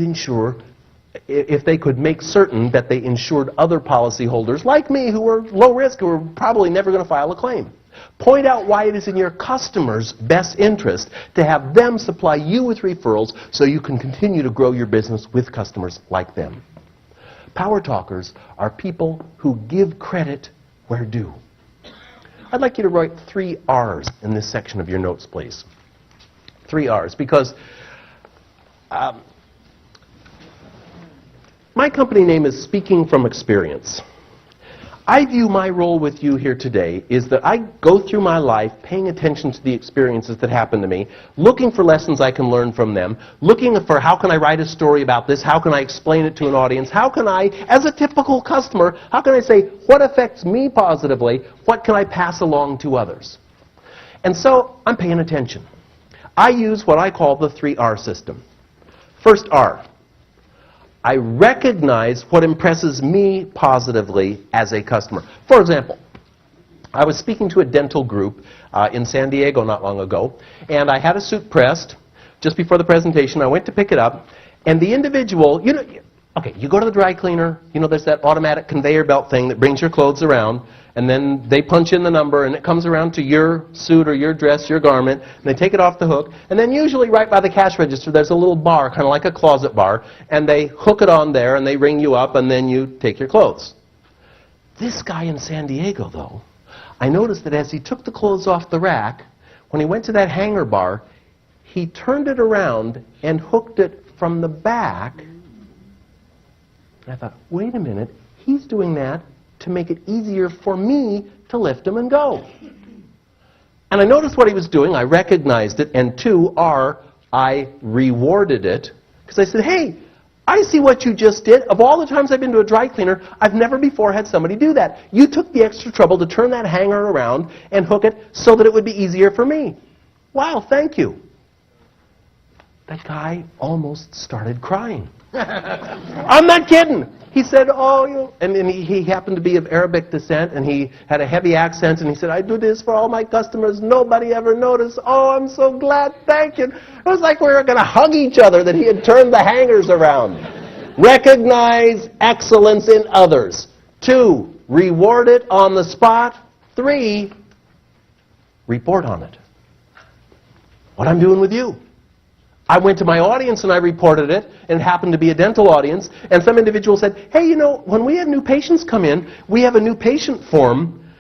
make certain that they insured other policyholders like me who were low risk, who were probably never going to file a claim. Point out why it is in your customers' best interest to have them supply you with referrals so you can continue to grow your business with customers like them. Power talkers are people who give credit where due. I'd like you to write 3 R's in this section of your notes, please. 3 R's, because my company name is Speaking from Experience. I view my role with you here today is that I go through my life paying attention to the experiences that happen to me, looking for lessons I can learn from them, looking for how can I write a story about this, how can I explain it to an audience, how can I, as a typical customer, how can I say what affects me positively, what can I pass along to others. And so I'm paying attention. I use what I call the 3R system. First R. I recognize what impresses me positively as a customer. For example, I was speaking to a dental group in San Diego not long ago, and I had a suit pressed just before the presentation. I went to pick it up, and the individual, you go to the dry cleaner, there's that automatic conveyor belt thing that brings your clothes around, and then they punch in the number, and it comes around to your suit or your dress, your garment, and they take it off the hook, and then usually right by the cash register there's a little bar, kind of like a closet bar, and they hook it on there, and they ring you up, and then you take your clothes. This guy in San Diego, though, I noticed that as he took the clothes off the rack, when he went to that hanger bar, he turned it around and hooked it from the back. And I thought, wait a minute, he's doing that to make it easier for me to lift him and go. And I noticed what he was doing, I recognized it, and 2R, I rewarded it, because I said, hey, I see what you just did. Of all the times I've been to a dry cleaner, I've never before had somebody do that. You took the extra trouble to turn that hanger around and hook it so that it would be easier for me. Wow, thank you. the guy almost started crying. I'm not kidding. He said, oh, you know, and he happened to be of Arabic descent, and he had a heavy accent, and he said, I do this for all my customers. Nobody ever noticed. Oh, I'm so glad. Thank you. It was like we were going to hug each other that he had turned the hangers around. Recognize excellence in others. 2, reward it on the spot. 3, report on it. What I'm doing with you. I went to my audience and I reported it, and it happened to be a dental audience, and some individual said, hey, you know, when we have new patients come in, we have a new patient form.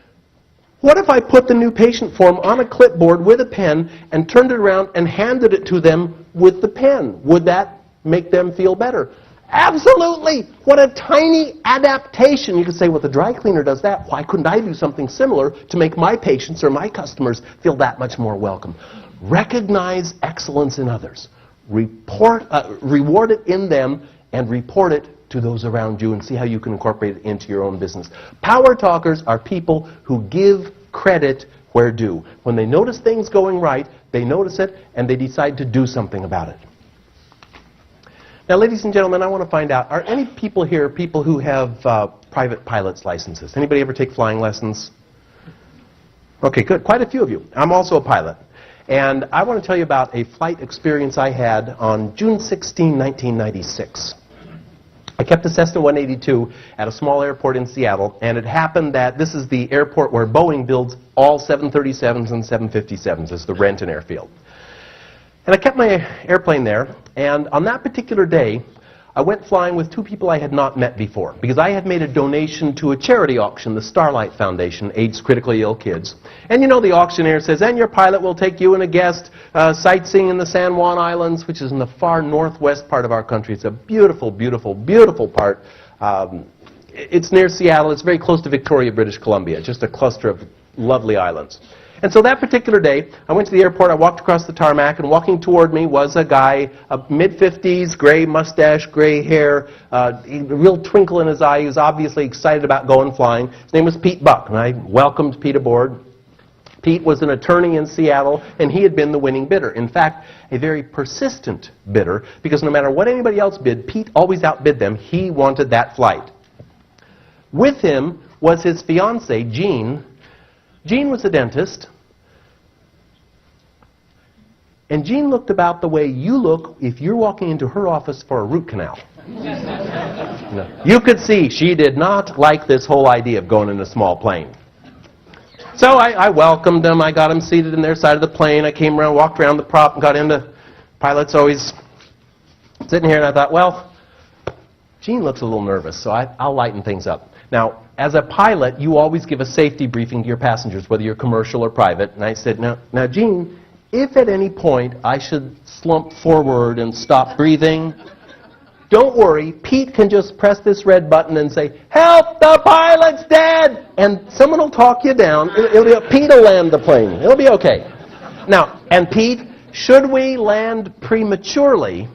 What if I put the new patient form on a clipboard with a pen and turned it around and handed it to them with the pen? Would that make them feel better? Absolutely! What a tiny adaptation. You could say, well, the dry cleaner does that. Why couldn't I do something similar to make my patients or my customers feel that much more welcome? Recognize excellence in others. Reward it in them, and report it to those around you, and see how you can incorporate it into your own business. Power talkers are people who give credit where due. When they notice things going right, they notice it, and they decide to do something about it. Now, ladies and gentlemen, I want to find out, are any people here people who have private pilot's licenses? Anybody ever take flying lessons? Okay, good. Quite a few of you. I'm also a pilot. And I want to tell you about a flight experience I had on June 16, 1996. I kept a Cessna 182 at a small airport in Seattle, and it happened that this is the airport where Boeing builds all 737s and 757s. It's the Renton Airfield. And I kept my airplane there, and on that particular day, I went flying with 2 people I had not met before, because I had made a donation to a charity auction, the Starlight Foundation, AIDS critically ill kids. And you know, the auctioneer says, and your pilot will take you and a guest sightseeing in the San Juan Islands, which is in the far northwest part of our country. It's a beautiful, beautiful, beautiful part. It's near Seattle. It's very close to Victoria, British Columbia, just a cluster of lovely islands. And so that particular day, I went to the airport, I walked across the tarmac, and walking toward me was a guy, mid-50s, gray mustache, gray hair, a real twinkle in his eye. He was obviously excited about going flying. His name was Pete Buck, and I welcomed Pete aboard. Pete was an attorney in Seattle, and he had been the winning bidder. In fact, a very persistent bidder, because no matter what anybody else bid, Pete always outbid them. He wanted that flight. With him was his fiancée, Jean. Jean was a dentist. And Jean looked about the way you look if you're walking into her office for a root canal. You could see she did not like this whole idea of going in a small plane. So I welcomed them. I got them seated in their side of the plane. I came around, walked around the prop, and got into pilots always sitting here, and I thought, well, Jean looks a little nervous, so I'll lighten things up. Now, as a pilot, you always give a safety briefing to your passengers, whether you're commercial or private. And I said, now, Jean, if at any point I should slump forward and stop breathing, don't worry, Pete can just press this red button and say, help, the pilot's dead! And someone will talk you down. Pete will land the plane. It'll be okay. Now, and Pete, should we land prematurely,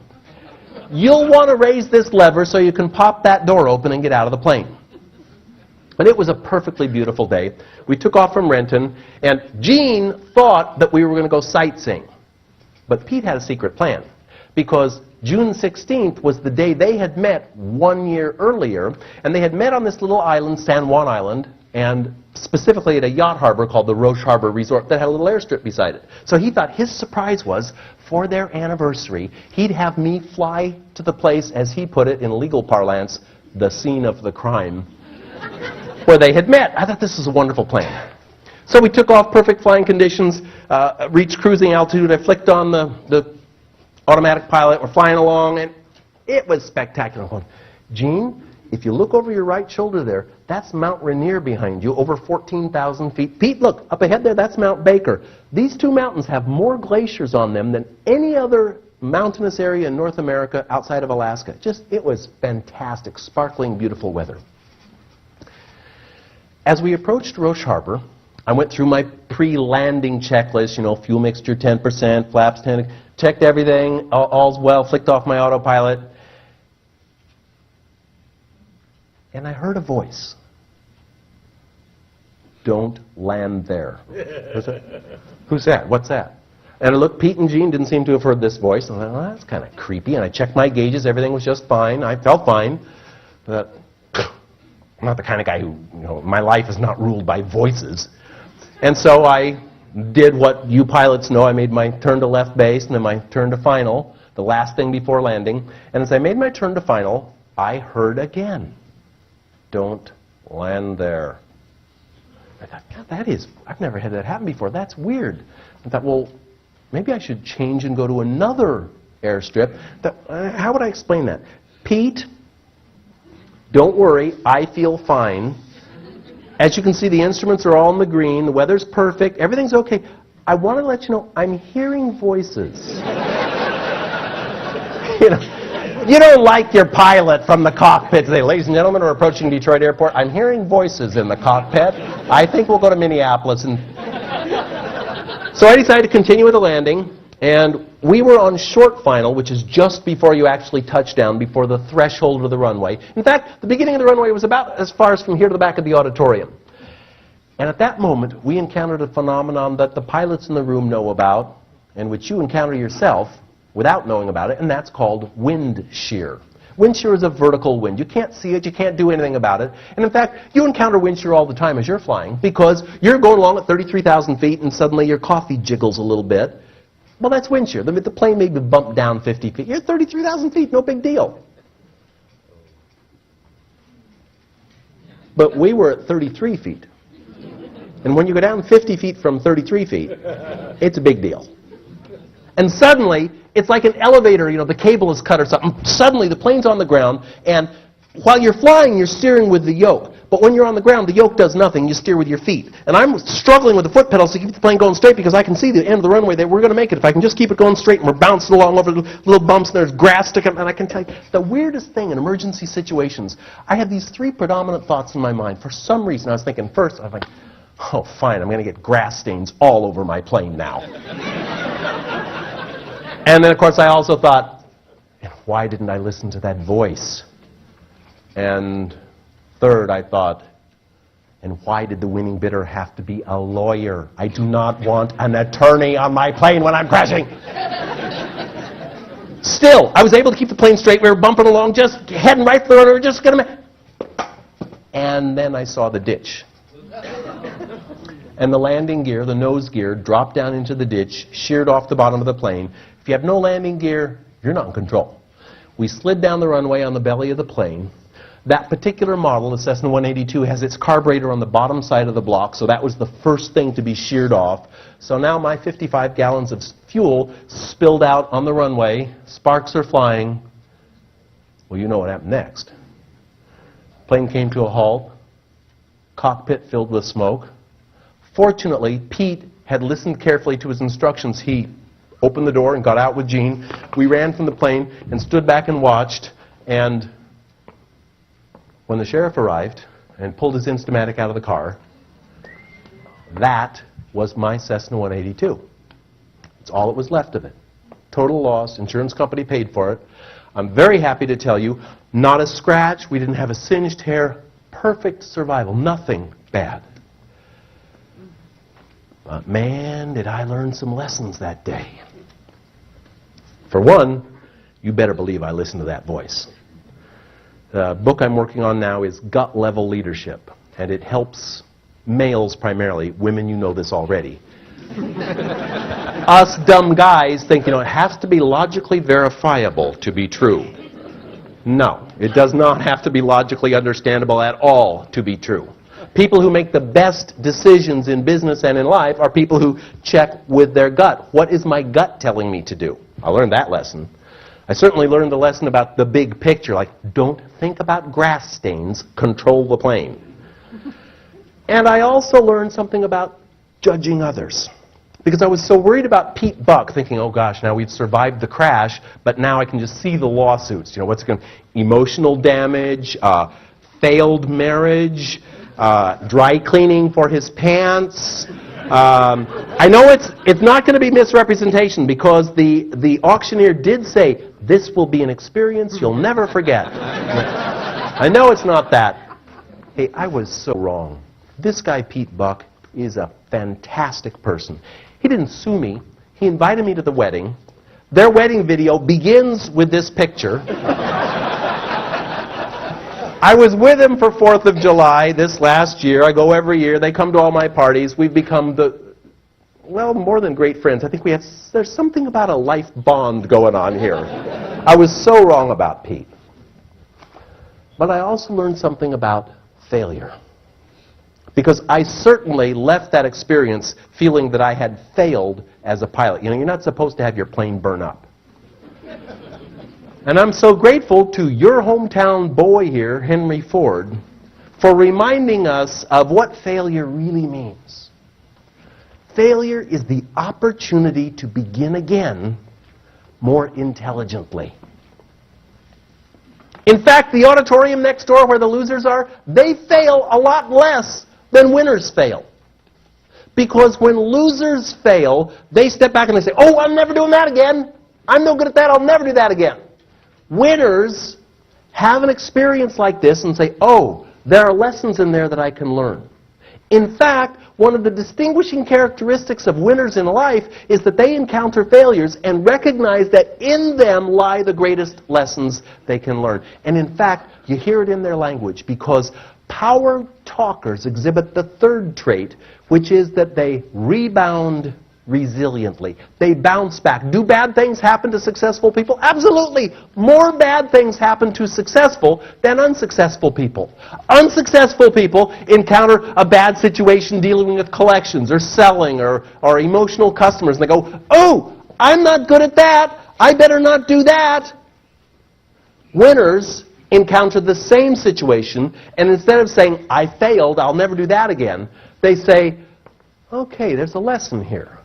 you'll want to raise this lever so you can pop that door open and get out of the plane. But it was a perfectly beautiful day. We took off from Renton, and Jean thought that we were going to go sightseeing. But Pete had a secret plan, because June 16th was the day they had met 1 year earlier, and they had met on this little island, San Juan Island, and specifically at a yacht harbor called the Roche Harbor Resort that had a little airstrip beside it. So he thought his surprise was, for their anniversary, he'd have me fly to the place, as he put it in legal parlance, the scene of the crime, where they had met. I thought this was a wonderful plan. So we took off, perfect flying conditions, reached cruising altitude. I flicked on the automatic pilot. We're flying along, and it was spectacular. Jean, if you look over your right shoulder there, that's Mount Rainier behind you, over 14,000 feet. Pete, look, up ahead there, that's Mount Baker. These two mountains have more glaciers on them than any other mountainous area in North America outside of Alaska. It was fantastic, sparkling, beautiful weather. As we approached Roche Harbor, I went through my pre-landing checklist, fuel mixture 10%, flaps 10, checked everything, all's well, flicked off my autopilot. And I heard a voice. Don't land there. Who's that? What's that? And I looked, Pete and Gene didn't seem to have heard this voice. I thought, well, that's kind of creepy. And I checked my gauges. Everything was just fine. I felt fine. But I'm not the kind of guy who, my life is not ruled by voices. And so I did what you pilots know. I made my turn to left base and then my turn to final, the last thing before landing. And as I made my turn to final, I heard again, "Don't land there." I thought, God, I've never had that happen before. That's weird. I thought, well, maybe I should change and go to another airstrip. How would I explain that? Pete, don't worry, I feel fine. As you can see, the instruments are all in the green. The weather's perfect. Everything's okay. I want to let you know I'm hearing voices. You don't like your pilot from the cockpit today. Ladies and gentlemen, we're approaching Detroit Airport. I'm hearing voices in the cockpit. I think we'll go to Minneapolis. So I decided to continue with the landing, and we were on short final, which is just before you actually touch down, before the threshold of the runway. In fact, the beginning of the runway was about as far as from here to the back of the auditorium. And at that moment, we encountered a phenomenon that the pilots in the room know about, and which you encounter yourself without knowing about it, and that's called wind shear. Wind shear is a vertical wind. You can't see it, you can't do anything about it. And in fact, you encounter wind shear all the time as you're flying, because you're going along at 33,000 feet and suddenly your coffee jiggles a little bit. Well, that's wind shear. The plane may be bumped down 50 feet. You're at 33,000 feet, no big deal. But we were at 33 feet. And when you go down 50 feet from 33 feet, it's a big deal. And suddenly, it's like an elevator, the cable is cut or something. Suddenly, the plane's on the ground, and while you're flying, you're steering with the yoke. But when you're on the ground, the yoke does nothing. You steer with your feet. And I'm struggling with the foot pedals to keep the plane going straight because I can see the end of the runway that we're going to make it. If I can just keep it going straight and we're bouncing along over the little bumps and there's grass sticking, and I can tell you, the weirdest thing in emergency situations, I had these three predominant thoughts in my mind. For some reason, I was thinking first, I was like, oh, fine, I'm going to get grass stains all over my plane now. And then, of course, I also thought, why didn't I listen to that voice? And third, I thought, and why did the winning bidder have to be a lawyer? I do not want an attorney on my plane when I'm crashing. Still, I was able to keep the plane straight. We were bumping along, just heading right for the runway. We were just going to... And then I saw the ditch. And the landing gear, the nose gear, dropped down into the ditch, sheared off the bottom of the plane. If you have no landing gear, you're not in control. We slid down the runway on the belly of the plane. That particular model, the Cessna 182, has its carburetor on the bottom side of the block, so that was the first thing to be sheared off. So now my 55 gallons of fuel spilled out on the runway. Sparks are flying. Well, you know what happened next. Plane came to a halt. Cockpit filled with smoke. Fortunately, Pete had listened carefully to his instructions. He opened the door and got out with Gene. We ran from the plane and stood back and watched. And when the sheriff arrived and pulled his Instamatic out of the car, that was my Cessna 182. It's all that was left of it. Total loss. Insurance company paid for it. I'm very happy to tell you, not a scratch. We didn't have a singed hair. Perfect survival. Nothing bad. But man, did I learn some lessons that day. For one, you better believe I listened to that voice. The book I'm working on now is Gut Level Leadership, and it helps males primarily. Women, you know this already. Us dumb guys think, it has to be logically verifiable to be true. No, it does not have to be logically understandable at all to be true. People who make the best decisions in business and in life are people who check with their gut. What is my gut telling me to do? I learned that lesson. I certainly learned the lesson about the big picture, like don't think about grass stains, control the plane. And I also learned something about judging others. Because I was so worried about Pete Buck, thinking, oh gosh, now we've survived the crash, but now I can just see the lawsuits. What's going to... Emotional damage, failed marriage, dry cleaning for his pants. I know it's not going to be misrepresentation because the auctioneer did say, this will be an experience you'll never forget. I know it's not that. Hey, I was so wrong. This guy, Pete Buck, is a fantastic person. He didn't sue me. He invited me to the wedding. Their wedding video begins with this picture. I was with him for 4th of July this last year. I go every year. They come to all my parties. We've become more than great friends. I think there's something about a life bond going on here. I was so wrong about Pete. But I also learned something about failure. Because I certainly left that experience feeling that I had failed as a pilot. You know, you're not supposed to have your plane burn up. And I'm so grateful to your hometown boy here, Henry Ford, for reminding us of what failure really means. Failure is the opportunity to begin again more intelligently. In fact, the auditorium next door where the losers are, they fail a lot less than winners fail. Because when losers fail, they step back and they say, oh, I'm never doing that again. I'm no good at that. I'll never do that again. Winners have an experience like this and say, oh, there are lessons in there that I can learn. In fact, one of the distinguishing characteristics of winners in life is that they encounter failures and recognize that in them lie the greatest lessons they can learn. And in fact, you hear it in their language because power talkers exhibit the third trait, which is that they rebound resiliently. They bounce back. Do bad things happen to successful people? Absolutely. More bad things happen to successful than unsuccessful people. Unsuccessful people encounter a bad situation dealing with collections or selling or emotional customers, and they go, oh, I'm not good at that. I better not do that. Winners encounter the same situation, and instead of saying, I failed, I'll never do that again, they say, okay, there's a lesson here.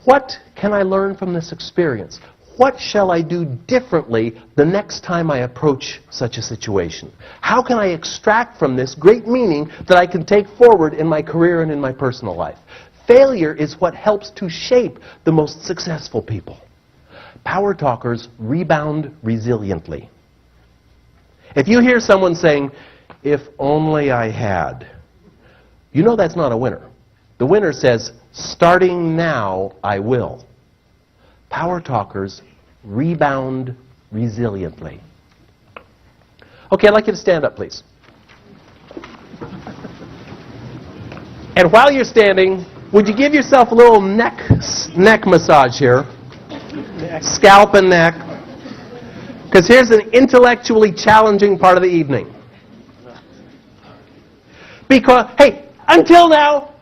What can I learn from this experience? What shall I do differently the next time I approach such a situation? How can I extract from this great meaning that I can take forward in my career and in my personal life? Failure is what helps to shape the most successful people. Power talkers rebound resiliently. If you hear someone saying, if only I had, you know that's not a winner. The winner says, starting now, I will. Power talkers rebound resiliently. Okay, I'd like you to stand up, please. And while you're standing, would you give yourself a little neck massage here? Scalp and neck. Because here's an intellectually challenging part of the evening. Because, hey, until now,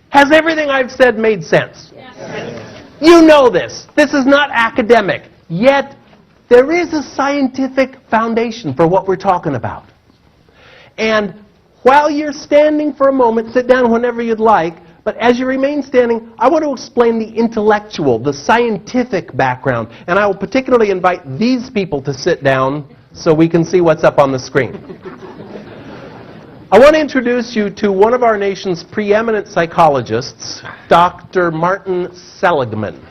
has everything I've said made sense? Yes. You know this. This is not academic. Yet, there is a scientific foundation for what we're talking about. And while you're standing for a moment, sit down whenever you'd like, but as you remain standing, I want to explain the intellectual, the scientific background. And I will particularly invite these people to sit down so we can see what's up on the screen. I want to introduce you to one of our nation's preeminent psychologists, Dr. Martin Seligman.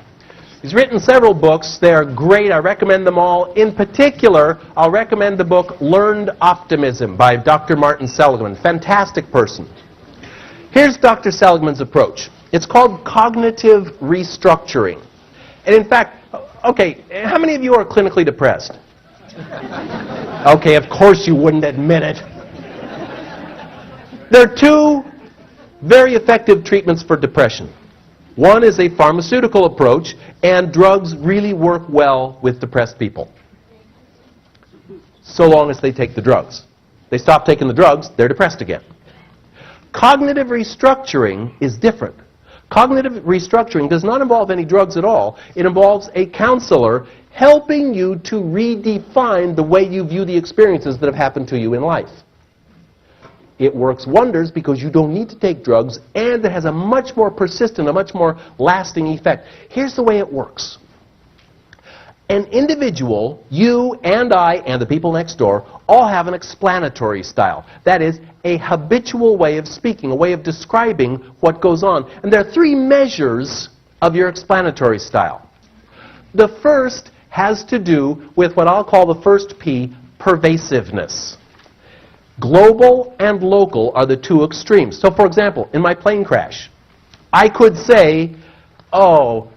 He's written several books. They're great. I recommend them all. In particular, I'll recommend the book Learned Optimism by Dr. Martin Seligman. Fantastic person. Here's Dr. Seligman's approach. It's called cognitive restructuring. And in fact, okay, how many of you are clinically depressed? Okay, of course you wouldn't admit it. There are two very effective treatments for depression. One is a pharmaceutical approach, and drugs really work well with depressed people. So long as they take the drugs. They stop taking the drugs, they're depressed again. Cognitive restructuring is different. Cognitive restructuring does not involve any drugs at all. It involves a counselor helping you to redefine the way you view the experiences that have happened to you in life. It works wonders because you don't need to take drugs, and it has a much more persistent, a much more lasting effect. Here's the way it works. An individual, you and I and the people next door, all have an explanatory style. That is, a habitual way of speaking, a way of describing what goes on. And there are three measures of your explanatory style. The first has to do with what I'll call the first P, pervasiveness. Global and local are the two extremes. So, for example, in my plane crash, I could say, oh,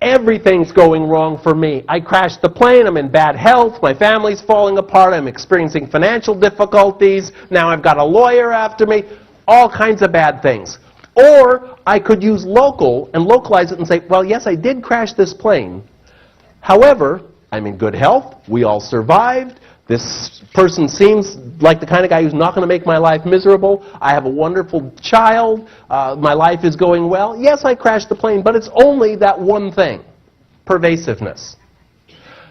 everything's going wrong for me. I crashed the plane, I'm in bad health, my family's falling apart, I'm experiencing financial difficulties, now I've got a lawyer after me, all kinds of bad things. Or I could use local and localize it and say, well, yes, I did crash this plane. However, I'm in good health, we all survived, this person seems like the kind of guy who's not going to make my life miserable. I have a wonderful child. My life is going well. Yes, I crashed the plane, but it's only that one thing, pervasiveness.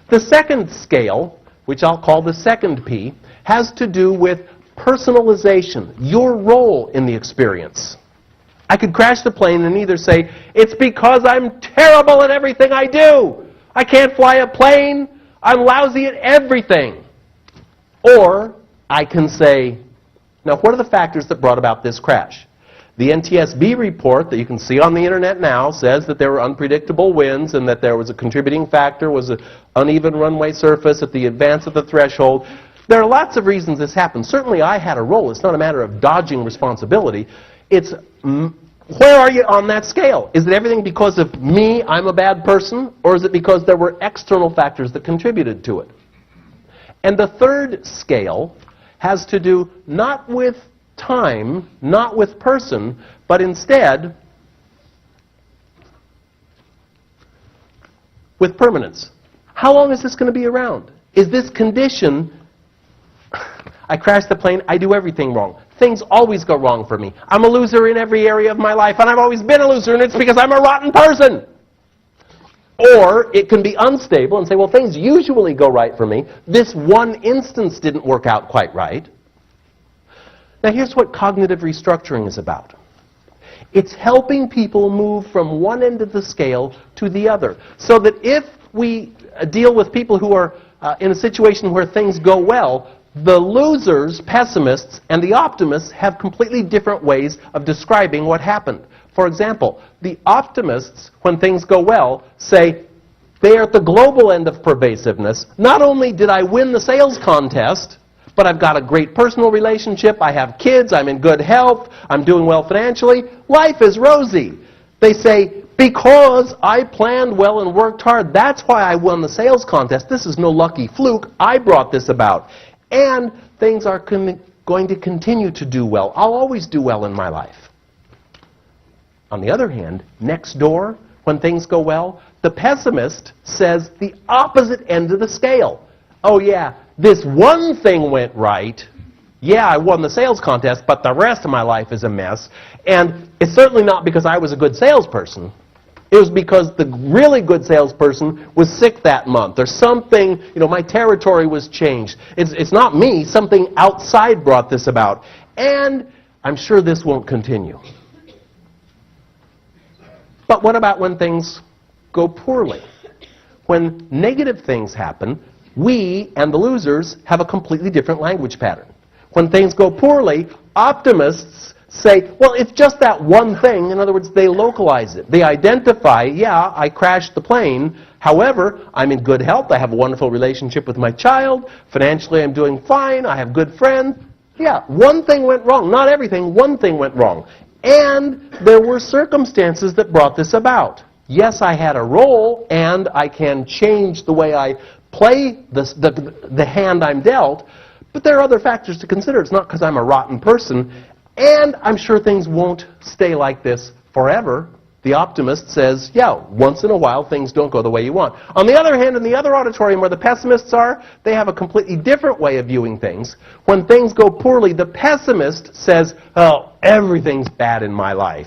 The second scale, which I'll call the second P, has to do with personalization, your role in the experience. I could crash the plane and either say, it's because I'm terrible at everything I do. I can't fly a plane. I'm lousy at everything. Or I can say, now what are the factors that brought about this crash? The NTSB report that you can see on the internet now says that there were unpredictable winds and that there was a contributing factor, was an uneven runway surface at the advance of the threshold. There are lots of reasons this happened. Certainly I had a role. It's not a matter of dodging responsibility. It's where are you on that scale? Is it everything because of me, I'm a bad person, or is it because there were external factors that contributed to it? And the third scale has to do not with time, not with person, but instead with permanence. How long is this going to be around? Is this condition, I crashed the plane, I do everything wrong. Things always go wrong for me. I'm a loser in every area of my life, and I've always been a loser, and it's because I'm a rotten person. Or it can be unstable and say, well, things usually go right for me. This one instance didn't work out quite right. Now here's what cognitive restructuring is about. It's helping people move from one end of the scale to the other. So that if we deal with people who are in a situation where things go well, the losers, pessimists, and the optimists have completely different ways of describing what happened. For example, the optimists, when things go well, say, they are at the global end of pervasiveness. Not only did I win the sales contest, but I've got a great personal relationship, I have kids, I'm in good health, I'm doing well financially, life is rosy. They say, because I planned well and worked hard, that's why I won the sales contest. This is no lucky fluke, I brought this about. And things are going to continue to do well. I'll always do well in my life. On the other hand, next door, when things go well, the pessimist says the opposite end of the scale. Oh yeah, this one thing went right. Yeah, I won the sales contest, but the rest of my life is a mess. And it's certainly not because I was a good salesperson. It was because the really good salesperson was sick that month, or something, my territory was changed. It's not me, something outside brought this about. And I'm sure this won't continue. But what about when things go poorly? When negative things happen, we and the losers have a completely different language pattern. When things go poorly, optimists say, well, it's just that one thing. In other words, they localize it. They identify, yeah, I crashed the plane. However, I'm in good health. I have a wonderful relationship with my child. Financially, I'm doing fine. I have good friends. Yeah, one thing went wrong. Not everything. One thing went wrong. And there were circumstances that brought this about. Yes, I had a role, and I can change the way I play the hand I'm dealt, but there are other factors to consider. It's not because I'm a rotten person, and I'm sure things won't stay like this forever. The optimist says, yeah, once in a while things don't go the way you want. On the other hand, in the other auditorium where the pessimists are, they have a completely different way of viewing things. When things go poorly, the pessimist says, oh, everything's bad in my life.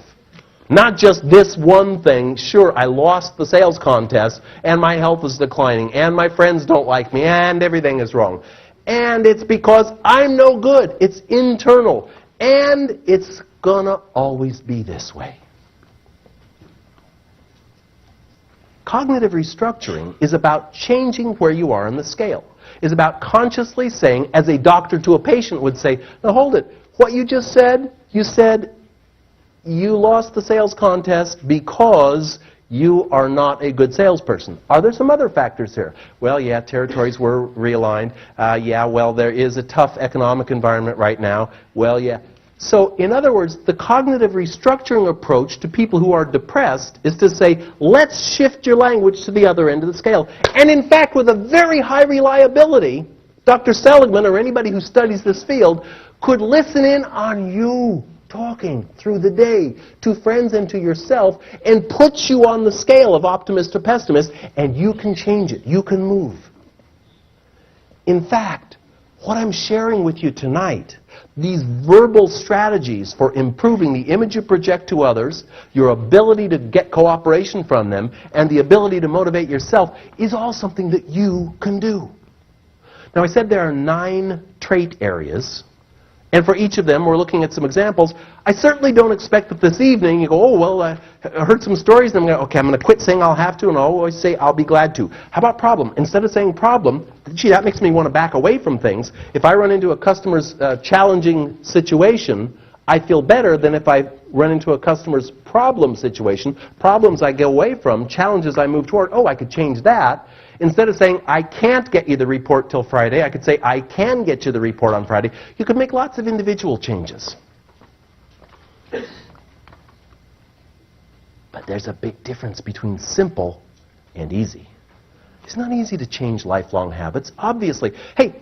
Not just this one thing. Sure, I lost the sales contest, and my health is declining, and my friends don't like me, and everything is wrong. And it's because I'm no good. It's internal. And it's gonna always be this way. Cognitive restructuring is about changing where you are on the scale. It's about consciously saying, as a doctor to a patient would say, now hold it, what you just said, you said you lost the sales contest because you are not a good salesperson. Are there some other factors here? Well, yeah, territories were realigned. Yeah, well, there is a tough economic environment right now. Well, yeah. So, in other words, the cognitive restructuring approach to people who are depressed is to say, let's shift your language to the other end of the scale. And in fact, with a very high reliability, Dr. Seligman or anybody who studies this field could listen in on you talking through the day to friends and to yourself and put you on the scale of optimist to pessimist, and you can change it. You can move. In fact, what I'm sharing with you tonight, these verbal strategies for improving the image you project to others, your ability to get cooperation from them, and the ability to motivate yourself is all something that you can do. Now, I said there are 9 trait areas, and for each of them, we're looking at some examples. I certainly don't expect that this evening you go, oh, well, I heard some stories, and I'm going to, okay, I'm going to quit saying I'll have to, and I'll always say I'll be glad to. How about problem? Instead of saying problem, gee, that makes me want to back away from things. If I run into a customer's challenging situation, I feel better than if I run into a customer's problem situation. Problems I go away from, challenges I move toward. Oh, I could change that. Instead of saying, I can't get you the report till Friday, I could say, I can get you the report on Friday. You could make lots of individual changes. But there's a big difference between simple and easy. It's not easy to change lifelong habits, obviously. Hey,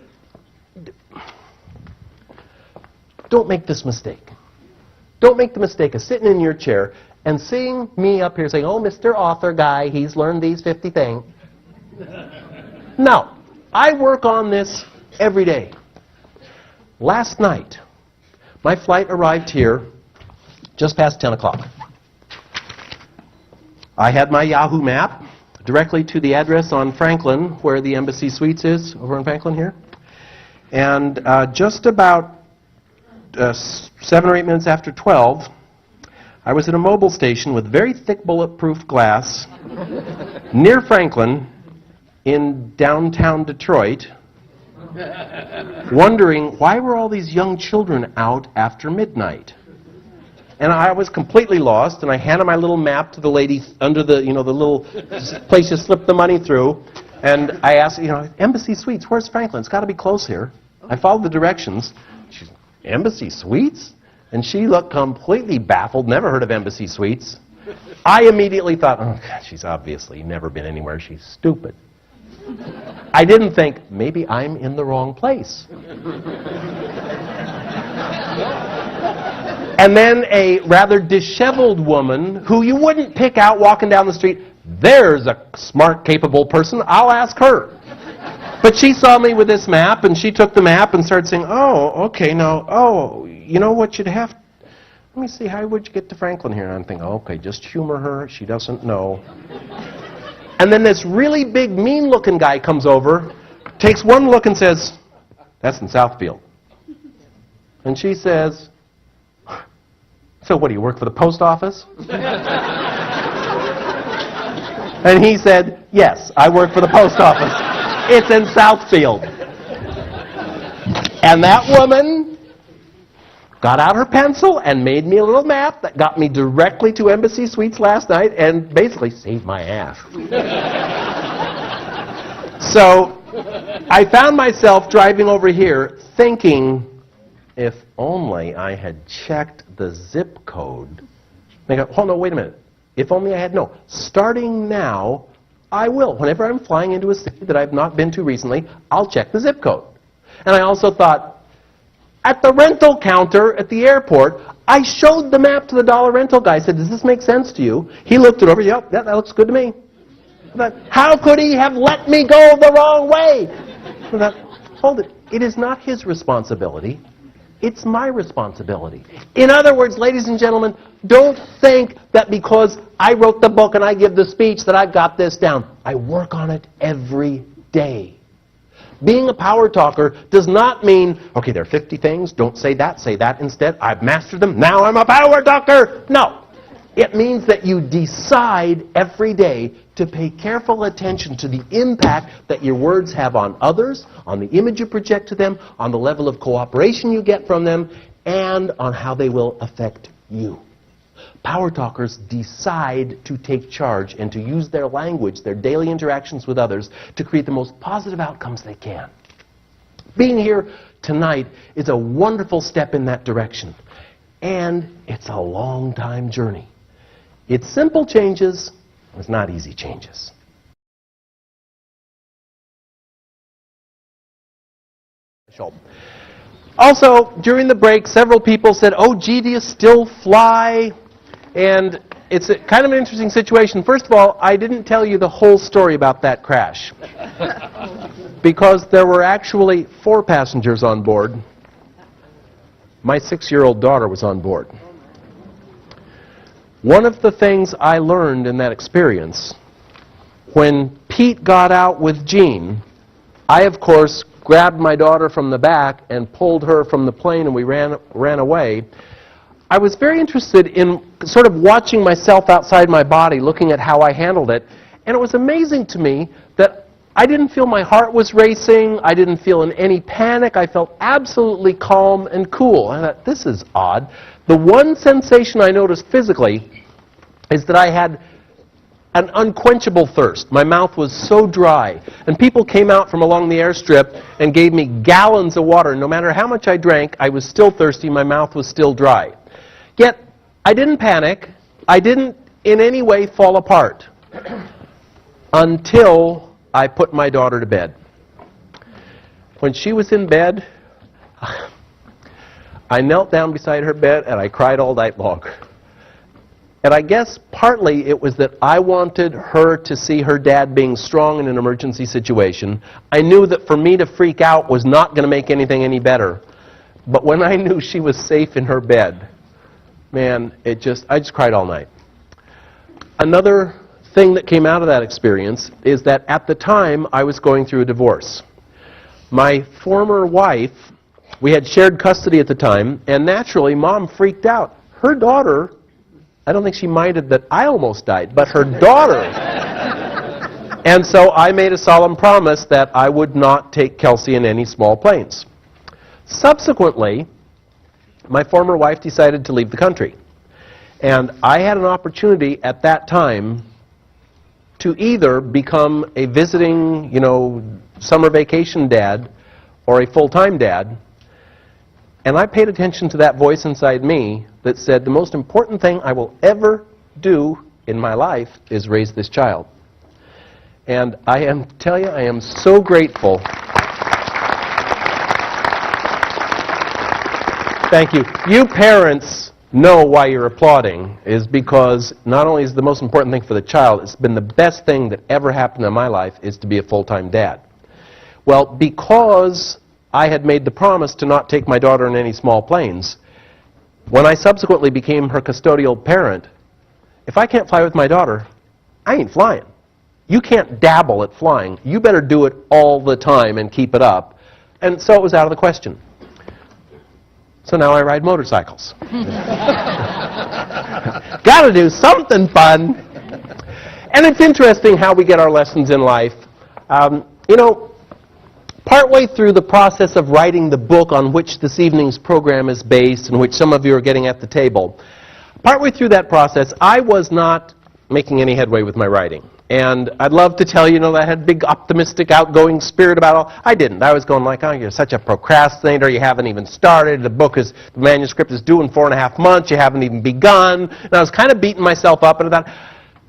don't make this mistake. Don't make the mistake of sitting in your chair and seeing me up here saying, oh, Mr. Author guy, he's learned these 50 things. No, I work on this every day. Last night, my flight arrived here just past 10 o'clock. I had my Yahoo map directly to the address on Franklin, where the Embassy Suites is, over on Franklin here. And just about 7 or 8 minutes after 12, I was at a mobile station with very thick bulletproof glass near Franklin in downtown Detroit, wondering why were all these young children out after midnight. And I was completely lost, and I handed my little map to the lady under the, the little place you slip the money through, and I asked, Embassy Suites, where's Franklin? It's got to be close here. I followed the directions. She's, Embassy Suites? And she looked completely baffled, never heard of Embassy Suites. I immediately thought, oh, God, she's obviously never been anywhere. She's stupid. I didn't think, maybe I'm in the wrong place. And then a rather disheveled woman who you wouldn't pick out walking down the street, there's a smart, capable person, I'll ask her. But she saw me with this map, and she took the map and started saying, oh, okay, now, oh, you know what you'd have, let me see, how would you get to Franklin here? And I'm thinking, okay, just humor her, she doesn't know. And then this really big, mean-looking guy comes over, takes one look and says, that's in Southfield. And she says, so what, do you work for the post office? And he said, yes, I work for the post office. It's in Southfield. And that woman got out her pencil and made me a little map that got me directly to Embassy Suites last night and basically saved my ass. So I found myself driving over here thinking, if only I had checked the zip code. I go, oh no, wait a minute. If only I had, no. Starting now, I will. Whenever I'm flying into a city that I've not been to recently, I'll check the zip code. And I also thought, at the rental counter at the airport, I showed the map to the dollar rental guy. I said, does this make sense to you? He looked it over. Yep, that looks good to me. I thought, how could he have let me go the wrong way? I thought, hold it. It is not his responsibility. It's my responsibility. In other words, ladies and gentlemen, don't think that because I wrote the book and I give the speech that I've got this down. I work on it every day. Being a power talker does not mean, okay, there are 50 things, don't say that instead. I've mastered them, now I'm a power talker. No. It means that you decide every day to pay careful attention to the impact that your words have on others, on the image you project to them, on the level of cooperation you get from them, and on how they will affect you. Power talkers decide to take charge and to use their language, their daily interactions with others, to create the most positive outcomes they can. Being here tonight is a wonderful step in that direction. and it's a long time journey. It's simple changes, it's not easy changes. Also, during the break, several people said, "Oh, gee, do you still fly?" And it's a kind of an interesting situation. First of all, I didn't tell you the whole story about that crash because there were actually 4 passengers on board. My 6-year-old daughter was on board. One of the things I learned in that experience, when Pete got out with Jean, I, of course, grabbed my daughter from the back and pulled her from the plane, and we ran away. I was very interested in sort of watching myself outside my body, looking at how I handled it, and it was amazing to me that I didn't feel my heart was racing, I didn't feel in any panic, I felt absolutely calm and cool. I thought, this is odd. The one sensation I noticed physically is that I had an unquenchable thirst. My mouth was so dry. And people came out from along the airstrip and gave me gallons of water. No matter how much I drank, I was still thirsty, my mouth was still dry. Yet, I didn't panic. I didn't in any way fall apart until I put my daughter to bed. When she was in bed, I knelt down beside her bed and I cried all night long. And I guess partly it was that I wanted her to see her dad being strong in an emergency situation. I knew that for me to freak out was not going to make anything any better. But when I knew she was safe in her bed, man, I just cried all night. Another thing that came out of that experience is that at the time I was going through a divorce. My former wife, we had shared custody at the time, and naturally Mom freaked out. Her daughter, I don't think she minded that I almost died, but her daughter. And so I made a solemn promise that I would not take Kelsey in any small planes. Subsequently, my former wife decided to leave the country. And I had an opportunity at that time to either become a visiting, summer vacation dad or a full-time dad. And I paid attention to that voice inside me that said, the most important thing I will ever do in my life is raise this child. And I am so grateful. Thank you. You parents know why you're applauding, is because not only is the most important thing for the child, it's been the best thing that ever happened in my life is to be a full-time dad. Well, because I had made the promise to not take my daughter in any small planes, when I subsequently became her custodial parent, if I can't fly with my daughter, I ain't flying. You can't dabble at flying. You better do it all the time and keep it up. And so it was out of the question. So now I ride motorcycles. Gotta do something fun. And it's interesting how we get our lessons in life. Partway through the process of writing the book on which this evening's program is based, and which some of you are getting at the table, partway through that process, I was not making any headway with my writing. And I'd love to tell you, that I had a big optimistic, outgoing spirit about all. I didn't. I was going like, oh, you're such a procrastinator. You haven't even started. The manuscript is due in 4.5 months. You haven't even begun. And I was kind of beating myself up. And I thought,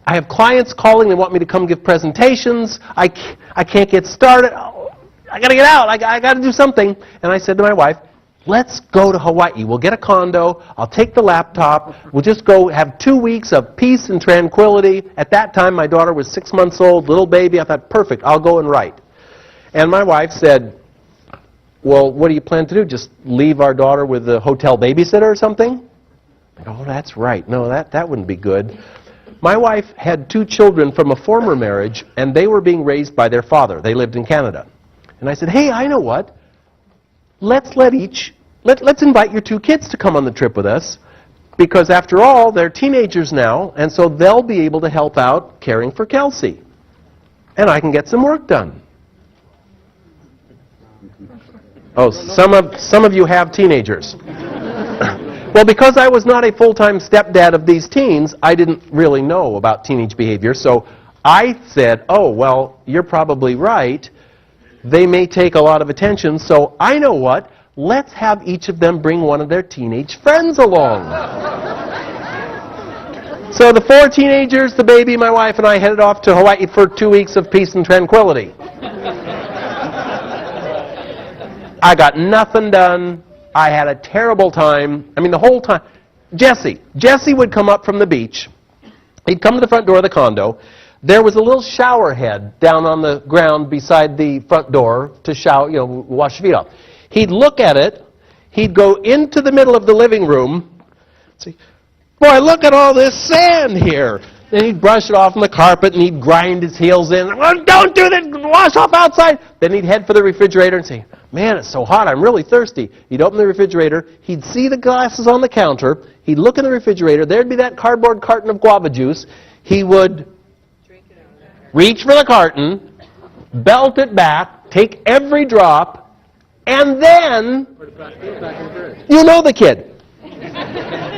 I have clients calling. They want me to come give presentations. I can't get started. I got to get out. I got to do something. And I said to my wife, let's go to Hawaii. We'll get a condo. I'll take the laptop. We'll just go have 2 weeks of peace and tranquility. At that time, my daughter was 6 months old, little baby. I thought, perfect, I'll go and write. And my wife said, well, what do you plan to do? Just leave our daughter with a hotel babysitter or something? I go, oh, that's right. No, that wouldn't be good. My wife had 2 children from a former marriage, and they were being raised by their father. They lived in Canada. And I said, hey, I know what. Let's invite your 2 kids to come on the trip with us, because after all, they're teenagers now, and so they'll be able to help out caring for Kelsey. And I can get some work done. Oh, some of you have teenagers. Well, because I was not a full-time stepdad of these teens, I didn't really know about teenage behavior, so I said, oh, well, you're probably right. They may take a lot of attention, so I know what. let's have each of them bring one of their teenage friends along. So the 4 teenagers, the baby, my wife, and I headed off to Hawaii for 2 weeks of peace and tranquility. I got nothing done. I had a terrible time. I mean, the whole time. Jesse would come up from the beach. He'd come to the front door of the condo. There was a little shower head down on the ground beside the front door to shower, wash your feet off. He'd look at it. He'd go into the middle of the living room. See, boy, look at all this sand here. Then he'd brush it off on the carpet and he'd grind his heels in. Oh, don't do that. Wash off outside. Then he'd head for the refrigerator and say, man, it's so hot. I'm really thirsty. He'd open the refrigerator. He'd see the glasses on the counter. He'd look in the refrigerator. There'd be that cardboard carton of guava juice. He would reach for the carton, belt it back, take every drop, and then, you know the kid.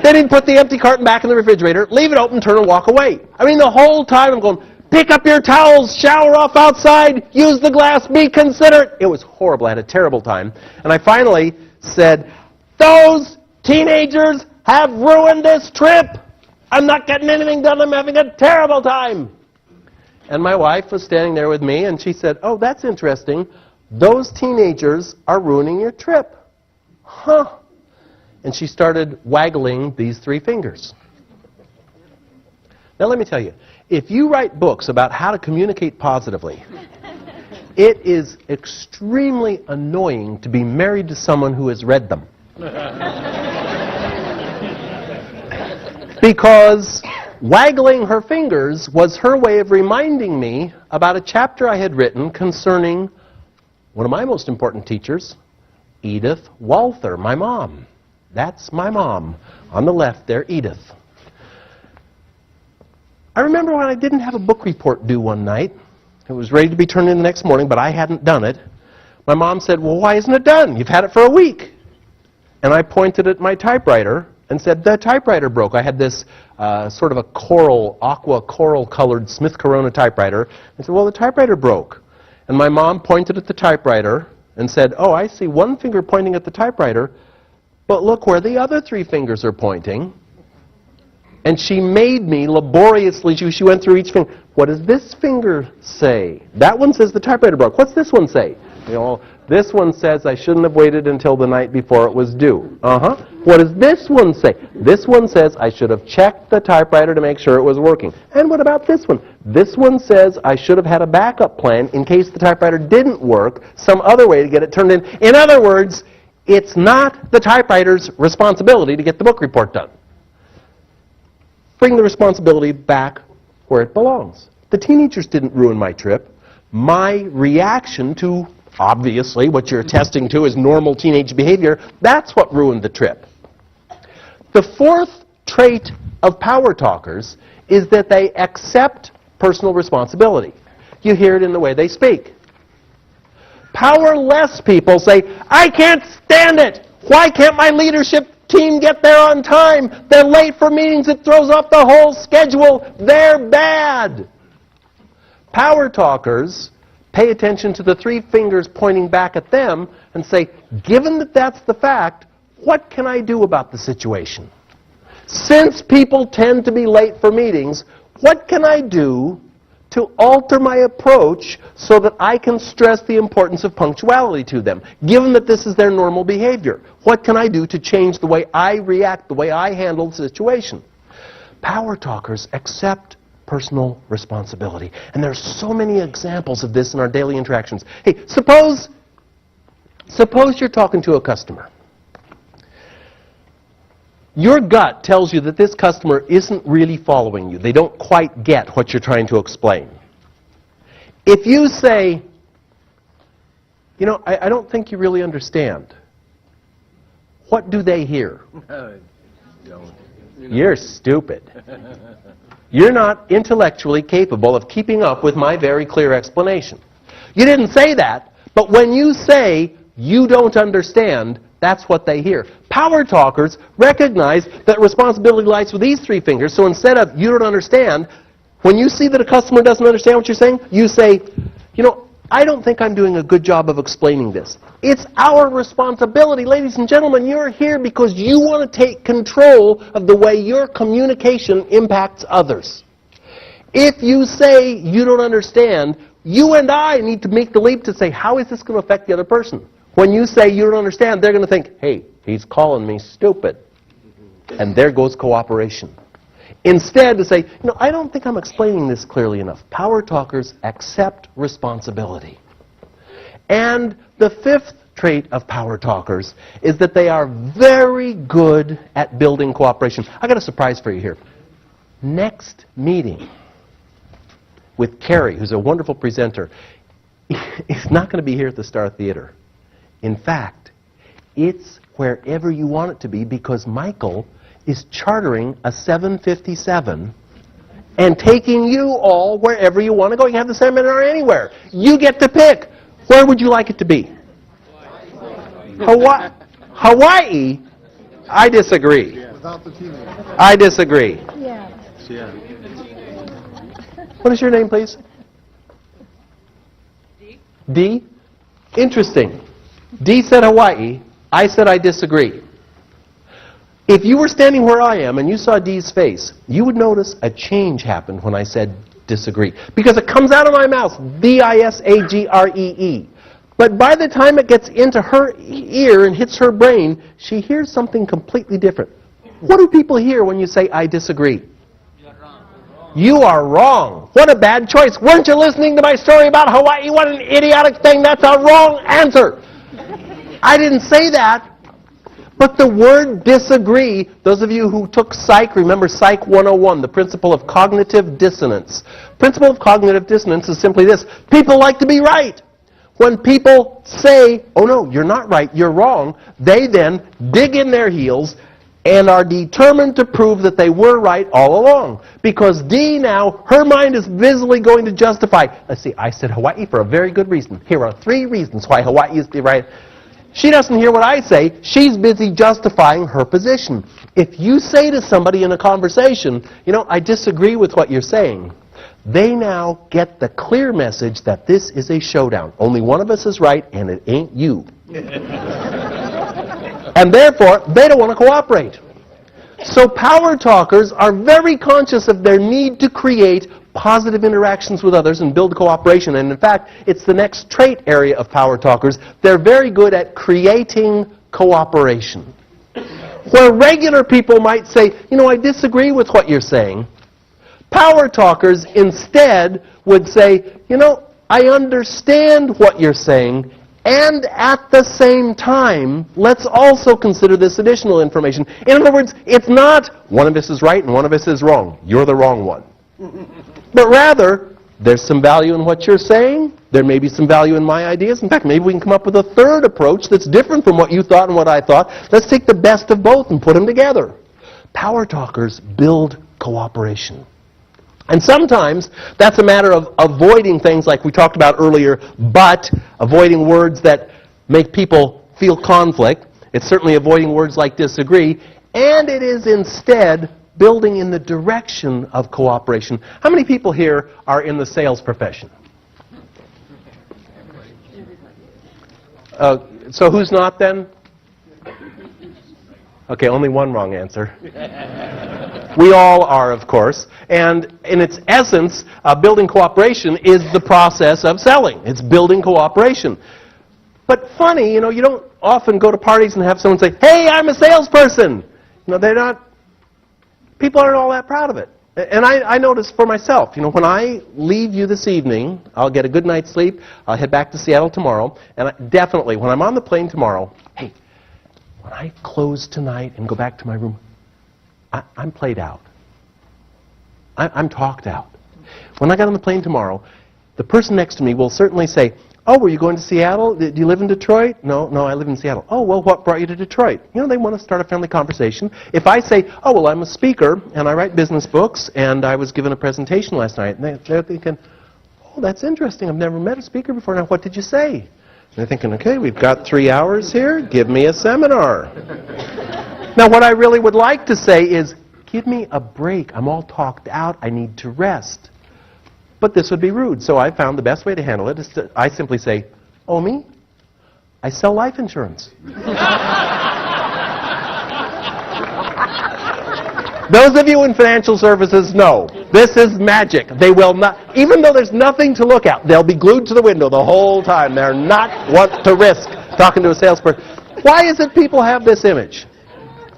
Then he'd put the empty carton back in the refrigerator, leave it open, turn and walk away. I mean, the whole time I'm going, pick up your towels, shower off outside, use the glass, be considerate. It was horrible. I had a terrible time. And I finally said, those teenagers have ruined this trip. I'm not getting anything done. I'm having a terrible time. And my wife was standing there with me, and she said, oh, that's interesting. Those teenagers are ruining your trip. Huh. And she started waggling these 3 fingers. Now, let me tell you, if you write books about how to communicate positively, it is extremely annoying to be married to someone who has read them. Because waggling her fingers was her way of reminding me about a chapter I had written concerning one of my most important teachers, Edith Walther, my mom. That's my mom. On the left there, Edith. I remember when I didn't have a book report due one night. It was ready to be turned in the next morning, but I hadn't done it. My mom said, well, why isn't it done? You've had it for a week. And I pointed at my typewriter and said, the typewriter broke. I had this sort of a aqua coral-colored Smith Corona typewriter. I said, well, the typewriter broke. And my mom pointed at the typewriter and said, oh, I see one finger pointing at the typewriter, but look where the other 3 fingers are pointing. And she made me laboriously, she went through each finger. What does this finger say? That one says the typewriter broke. What's this one say? This one says I shouldn't have waited until the night before it was due. What does this one say? This one says I should have checked the typewriter to make sure it was working. And what about this one? This one says I should have had a backup plan in case the typewriter didn't work, some other way to get it turned in. In other words, it's not the typewriter's responsibility to get the book report done. Bring the responsibility back where it belongs. The teenagers didn't ruin my trip. My reaction to, obviously, what you're attesting to is normal teenage behavior, that's what ruined the trip. The 4th trait of power talkers is that they accept personal responsibility. You hear it in the way they speak. Powerless people say, I can't stand it. Why can't my leadership team get there on time? They're late for meetings. It throws off the whole schedule. They're bad. Power talkers pay attention to the 3 fingers pointing back at them and say, given that that's the fact, what can I do about the situation? Since people tend to be late for meetings, what can I do to alter my approach so that I can stress the importance of punctuality to them, given that this is their normal behavior? What can I do to change the way I react, the way I handle the situation? Power talkers accept personal responsibility. And there's so many examples of this in our daily interactions. Hey, suppose you're talking to a customer. Your gut tells you that this customer isn't really following you. They don't quite get what you're trying to explain. If you say, I don't think you really understand, what do they hear? You're stupid. You're not intellectually capable of keeping up with my very clear explanation. You didn't say that, but when you say you don't understand, that's what they hear. Power talkers recognize that responsibility lies with these 3 fingers, so instead of you don't understand, when you see that a customer doesn't understand what you're saying, you say, I don't think I'm doing a good job of explaining this. It's our responsibility. Ladies and gentlemen, you're here because you want to take control of the way your communication impacts others. If you say you don't understand, you and I need to make the leap to say, how is this going to affect the other person? When you say you don't understand, they're going to think, hey, he's calling me stupid. And there goes cooperation. Instead, to say, I don't think I'm explaining this clearly enough. Power talkers accept responsibility. And the fifth trait of power talkers is that they are very good at building cooperation. I got a surprise for you here. Next meeting with Carrie, who's a wonderful presenter, is not going to be here at the Star Theater. In fact, it's wherever you want it to be because Michael is chartering a 757 and taking you all wherever you want to go. You can have the seminar anywhere. You get to pick. Where would you like it to be? Hawaii? I disagree. I disagree. Yeah. What is your name, please? D? Interesting. D said Hawaii. I said I disagree. If you were standing where I am and you saw Dee's face, you would notice a change happened when I said disagree. Because it comes out of my mouth, D-I-S-A-G-R-E-E. But by the time it gets into her ear and hits her brain, she hears something completely different. What do people hear when you say, I disagree? You are wrong. What a bad choice. Weren't you listening to my story about Hawaii? What an idiotic thing. That's a wrong answer. I didn't say that. But the word disagree, those of you who took Psych, remember Psych 101, the principle of cognitive dissonance. Principle of cognitive dissonance is simply this. People like to be right. When people say, oh no, you're not right, you're wrong, they then dig in their heels and are determined to prove that they were right all along. Because D now, her mind is visibly going to justify, let's see, I said Hawaii for a very good reason. Here are 3 reasons why Hawaii is the right. She doesn't hear what I say. She's busy justifying her position. If you say to somebody in a conversation, I disagree with what you're saying, they now get the clear message that this is a showdown. Only one of us is right, and it ain't you. And therefore, they don't want to cooperate. So power talkers are very conscious of their need to create positive interactions with others and build cooperation. And in fact, it's the next trait area of power talkers. They're very good at creating cooperation. Where regular people might say, I disagree with what you're saying, power talkers instead would say, I understand what you're saying, and at the same time, let's also consider this additional information. In other words, it's not one of us is right and one of us is wrong. You're the wrong one. But rather, there's some value in what you're saying. There may be some value in my ideas. In fact, maybe we can come up with a third approach that's different from what you thought and what I thought. Let's take the best of both and put them together. Power talkers build cooperation. And sometimes that's a matter of avoiding things like we talked about earlier, but avoiding words that make people feel conflict. It's certainly avoiding words like disagree. And it is instead building in the direction of cooperation. How many people here are in the sales profession? So who's not then? Okay, only one wrong answer. We all are, of course. And in its essence, building cooperation is the process of selling. It's building cooperation. But funny, you don't often go to parties and have someone say, hey, I'm a salesperson. They're not. People aren't all that proud of it. And I notice for myself, when I leave you this evening, I'll get a good night's sleep, I'll head back to Seattle tomorrow, and definitely, when I'm on the plane tomorrow, hey, when I close tonight and go back to my room, I'm played out. I'm talked out. When I get on the plane tomorrow, the person next to me will certainly say, oh, were you going to Seattle? Do you live in Detroit? No, I live in Seattle. Oh, well, what brought you to Detroit? They want to start a friendly conversation. If I say, oh, well, I'm a speaker, and I write business books, and I was given a presentation last night, and they're thinking, oh, that's interesting. I've never met a speaker before. Now, what did you say? And they're thinking, okay, we've got 3 hours here. Give me a seminar. Now, what I really would like to say is, give me a break. I'm all talked out. I need to rest. But this would be rude, so I found the best way to handle it is to, I simply say, "Oh, me? I sell life insurance." Those of you in financial services know, this is magic. They will not, even though there's nothing to look at, they'll be glued to the window the whole time. They're not want to risk talking to a salesperson. Why is it people have this image?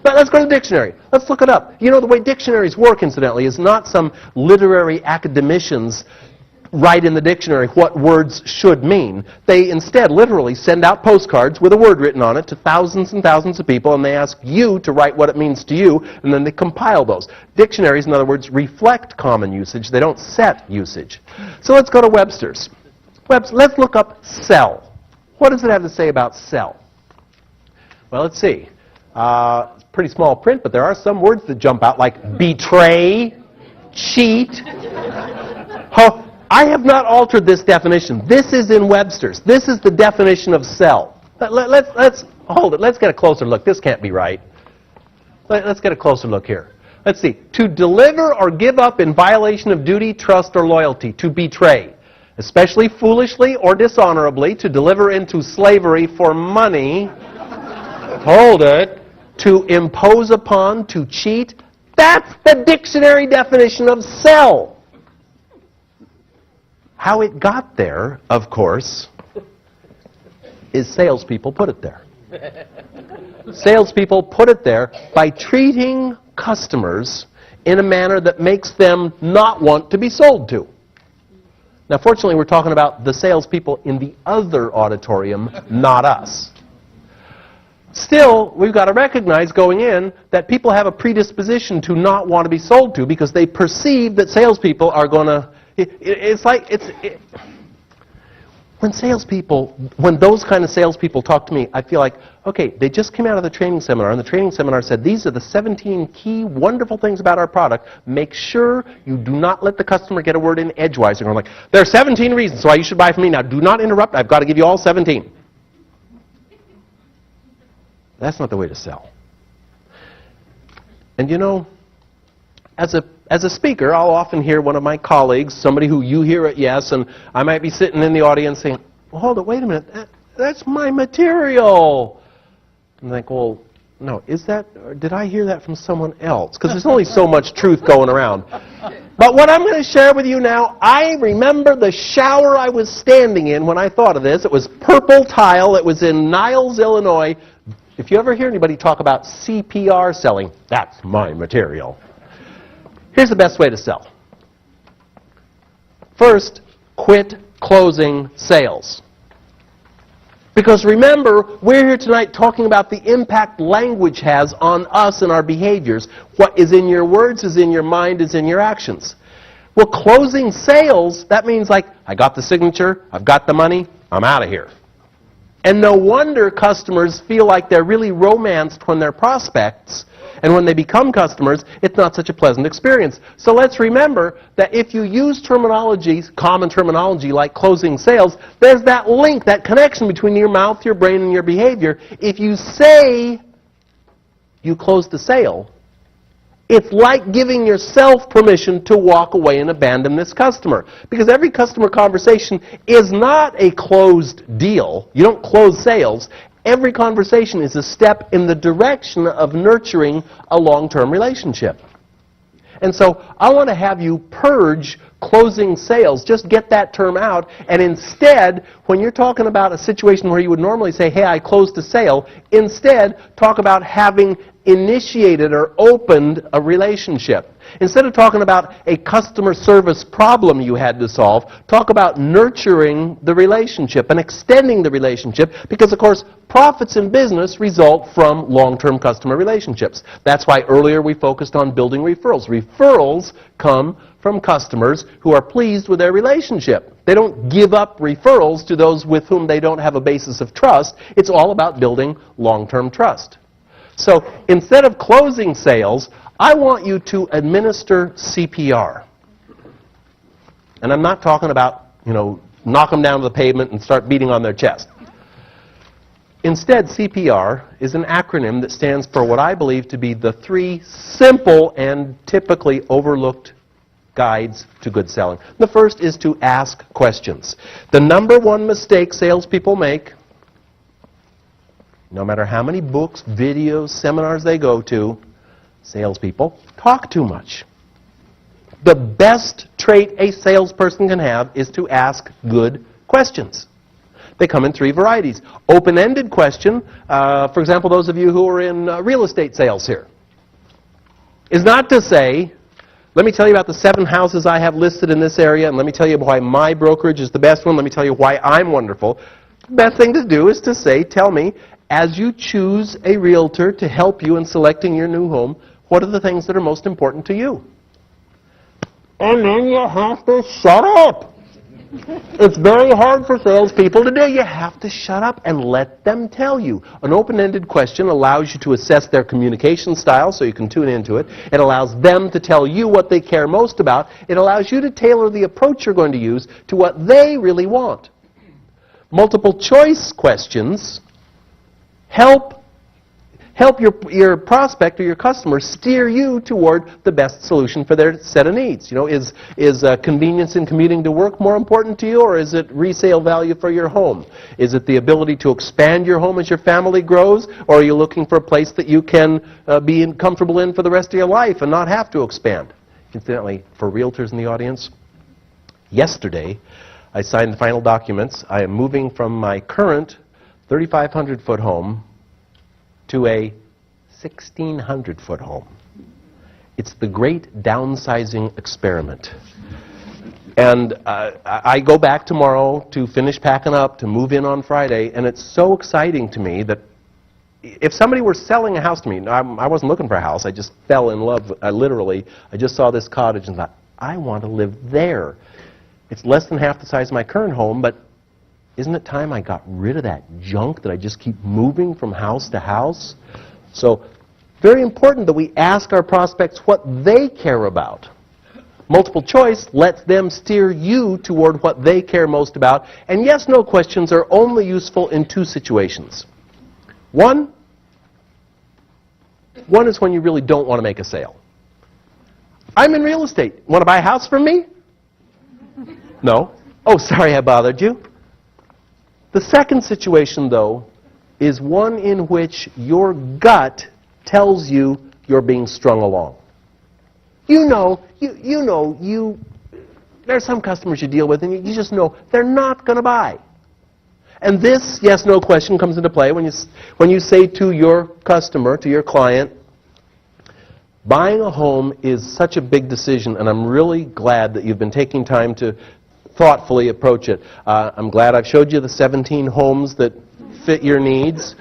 But let's go to the dictionary. Let's look it up. You know, the way dictionaries work, incidentally, is not some literary academicians write in the dictionary what words should mean. They instead literally send out postcards with a word written on it to thousands and thousands of people, and they ask you to write what it means to you, and then they compile those. Dictionaries, in other words, reflect common usage. They don't set usage. So let's go to Webster's. Let's look up sell. What does it have to say about sell? Well, let's see. It's pretty small print, but there are some words that jump out, like betray, cheat. Oh, I have not altered this definition. This is in Webster's. This is the definition of sell. Let's hold it. Let's get a closer look. This can't be right. Let's get a closer look here. Let's see. To deliver or give up in violation of duty, trust, or loyalty. To betray, especially foolishly or dishonorably. To deliver into slavery for money. Hold it. To impose upon, to cheat. That's the dictionary definition of sell. How it got there, of course, is salespeople put it there. Salespeople put it there by treating customers in a manner that makes them not want to be sold to. Now, fortunately, we're talking about the salespeople in the other auditorium, not us. Still, we've got to recognize going in that people have a predisposition to not want to be sold to because they perceive that salespeople are going to... When those kind of salespeople talk to me, I feel like, okay, they just came out of the training seminar, and the training seminar said, these are the 17 key wonderful things about our product. Make sure you do not let the customer get a word in edgewise. They're going like, there are 17 reasons why you should buy from me. Now, do not interrupt. I've got to give you all 17. That's not the way to sell. And you know, as a speaker, I'll often hear one of my colleagues, somebody who you hear at Yes, and I might be sitting in the audience saying, well, hold it, wait a minute, that's my material. And I think, well, no, is that, or did I hear that from someone else? Because there's only so much truth going around. But what I'm going to share with you now, I remember the shower I was standing in when I thought of this. It was purple tile. It was in Niles, Illinois. If you ever hear anybody talk about CPR selling, that's my material. Here's the best way to sell. First, quit closing sales. Because remember, we're here tonight talking about the impact language has on us and our behaviors. What is in your words is in your mind, is in your actions. Well, closing sales, that means like, I got the signature, I've got the money, I'm out of here. And no wonder customers feel like they're really romanced when they're prospects, and when they become customers, it's not such a pleasant experience. So let's remember that if you use terminology, common terminology like closing sales, there's that link, that connection between your mouth, your brain, and your behavior. If you say you closed the sale, it's like giving yourself permission to walk away and abandon this customer. Because every customer conversation is not a closed deal. You don't close sales. Every conversation is a step in the direction of nurturing a long-term relationship. And so I want to have you purge closing sales. Just get that term out. And instead, when you're talking about a situation where you would normally say, hey, I closed a sale, instead talk about having initiated or opened a relationship. Instead of talking about a customer service problem you had to solve, talk about nurturing the relationship and extending the relationship because, of course, profits in business result from long-term customer relationships. That's why earlier we focused on building referrals. Referrals come from customers who are pleased with their relationship. They don't give up referrals to those with whom they don't have a basis of trust. It's all about building long-term trust. So instead of closing sales, I want you to administer CPR. And I'm not talking about, knock them down to the pavement and start beating on their chest. Instead, CPR is an acronym that stands for what I believe to be the three simple and typically overlooked guides to good selling. The first is to ask questions. The number one mistake salespeople make, no matter how many books, videos, seminars they go to, salespeople talk too much. The best trait a salesperson can have is to ask good questions. They come in three varieties. Open-ended question, for example, those of you who are in real estate sales here, is not to say, let me tell you about the 7 houses I have listed in this area, and let me tell you why my brokerage is the best one, let me tell you why I'm wonderful. The best thing to do is to say, tell me, as you choose a realtor to help you in selecting your new home, what are the things that are most important to you? And then you have to shut up. It's very hard for salespeople to do. You have to shut up and let them tell you. An open-ended question allows you to assess their communication style so you can tune into it. It allows them to tell you what they care most about. It allows you to tailor the approach you're going to use to what they really want. Multiple choice questions help your prospect or your customer steer you toward the best solution for their set of needs. You know, is convenience in commuting to work more important to you, or is it resale value for your home? Is it the ability to expand your home as your family grows, or are you looking for a place that you can be comfortable in for the rest of your life and not have to expand? Incidentally, for realtors in the audience, yesterday I signed the final documents. I am moving from my current 3,500-foot home to a 1,600-foot home. It's the great downsizing experiment. And I go back tomorrow to finish packing up, to move in on Friday, and it's so exciting to me that if somebody were selling a house to me, I wasn't looking for a house, I just fell in love, literally, I just saw this cottage and thought, I want to live there. It's less than half the size of my current home, but isn't it time I got rid of that junk that I just keep moving from house to house? So, very important that we ask our prospects what they care about. Multiple choice lets them steer you toward what they care most about. And yes, no questions are only useful in 2 situations. One is when you really don't want to make a sale. I'm in real estate. Want to buy a house from me? No. Oh, sorry I bothered you. The second situation, though, is one in which your gut tells you you're being strung along. There are some customers you deal with and you just know they're not going to buy. And this yes, no question comes into play when you say to your customer, to your client, buying a home is such a big decision, and I'm really glad that you've been taking time to thoughtfully approach it. I'm glad I've showed you the 17 homes that fit your needs.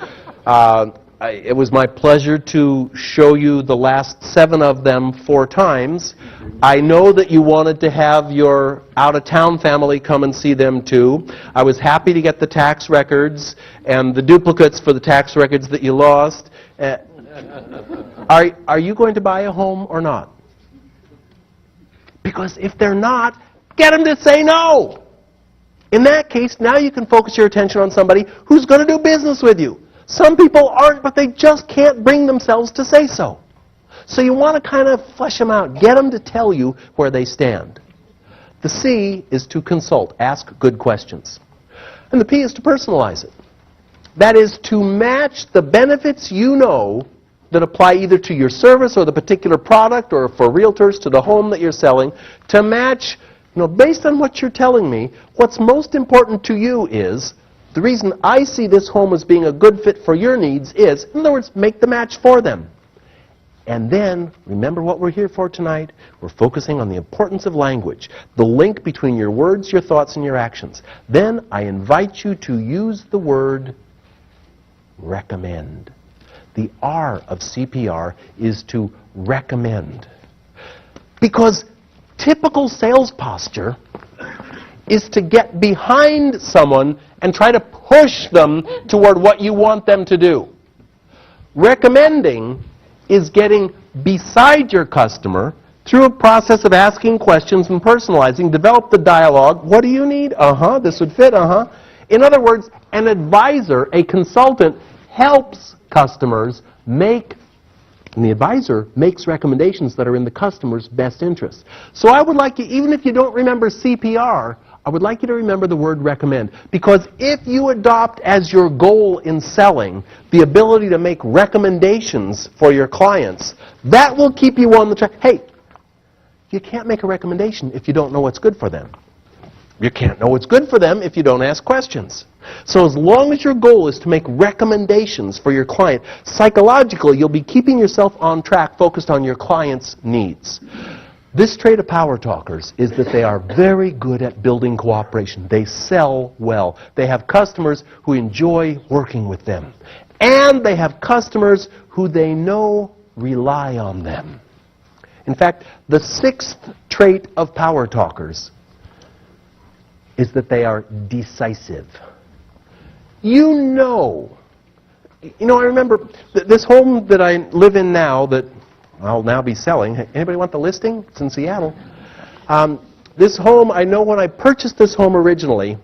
It was my pleasure to show you the last 7 of them 4 times. I know that you wanted to have your out-of-town family come and see them too. I was happy to get the tax records and the duplicates for the tax records that you lost. Are you going to buy a home or not? Because if they're not, get them to say no. In that case, now you can focus your attention on somebody who's going to do business with you. Some people aren't, but they just can't bring themselves to say so. So you want to kind of flesh them out. Get them to tell you where they stand. The C is to consult. Ask good questions. And the P is to personalize it. That is to match the benefits you know that apply either to your service or the particular product, or for realtors to the home that you're selling, to match, based on what you're telling me, what's most important to you is, the reason I see this home as being a good fit for your needs is, in other words, make the match for them. And then, remember what we're here for tonight? We're focusing on the importance of language, the link between your words, your thoughts, and your actions. Then I invite you to use the word recommend. The R of CPR is to recommend. Because typical sales posture is to get behind someone and try to push them toward what you want them to do. Recommending is getting beside your customer through a process of asking questions and personalizing. Develop the dialogue. What do you need? This would fit. In other words, an advisor, a consultant, helps customers make And the advisor makes recommendations that are in the customer's best interest. So I would like you, even if you don't remember CPR, I would like you to remember the word recommend. Because if you adopt as your goal in selling the ability to make recommendations for your clients, that will keep you on the track. Hey, you can't make a recommendation if you don't know what's good for them. You can't know what's good for them if you don't ask questions. So as long as your goal is to make recommendations for your client, psychologically you'll be keeping yourself on track, focused on your client's needs. This trait of power talkers is that they are very good at building cooperation. They sell well. They have customers who enjoy working with them. And they have customers who they know rely on them. In fact, the sixth trait of power talkers is that they are decisive. You know, I remember this home that I live in now that I'll now be selling. Anybody want the listing? It's in Seattle. This home, I know when I purchased this home originally,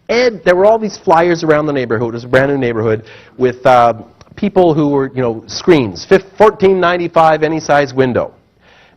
there were all these flyers around the neighborhood. It was a brand new neighborhood with people who were, screens, $14.95 any size window.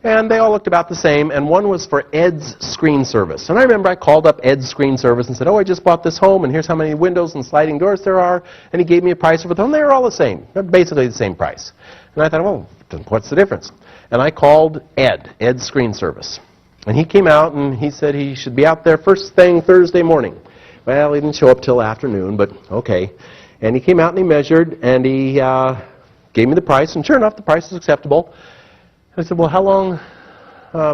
And they all looked about the same, and one was for Ed's Screen Service. And I remember I called up Ed's Screen Service and said, oh, I just bought this home, and here's how many windows and sliding doors there are. And he gave me a price for them. They were all the same, basically the same price. And I thought, well, what's the difference? And I called Ed's Screen Service. And he came out, and he said he should be out there first thing Thursday morning. Well, he didn't show up till afternoon, but okay. And he came out and he measured, and he gave me the price, and sure enough, the price was acceptable. I said, well, how long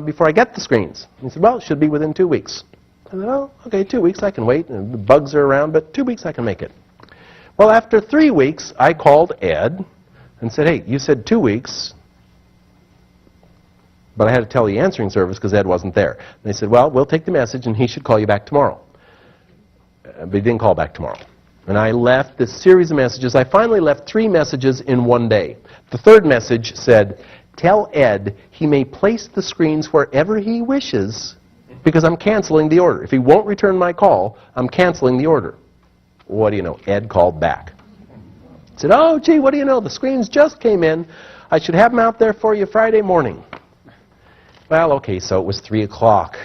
before I get the screens? He said, well, it should be within 2 weeks. I said, oh, okay, 2 weeks I can wait, and the bugs are around, but 2 weeks I can make it. Well, after 3 weeks, I called Ed and said, hey, you said 2 weeks, but I had to tell the answering service because Ed wasn't there. And they said, well, we'll take the message, and he should call you back tomorrow. But he didn't call back tomorrow. And I left this series of messages. I finally left 3 messages in one day. The third message said, tell Ed he may place the screens wherever he wishes because I'm canceling the order. If he won't return my call, I'm canceling the order. What do you know? Ed called back. He said, oh, gee, what do you know? The screens just came in. I should have them out there for you Friday morning. Well, okay, so it was 3 o'clock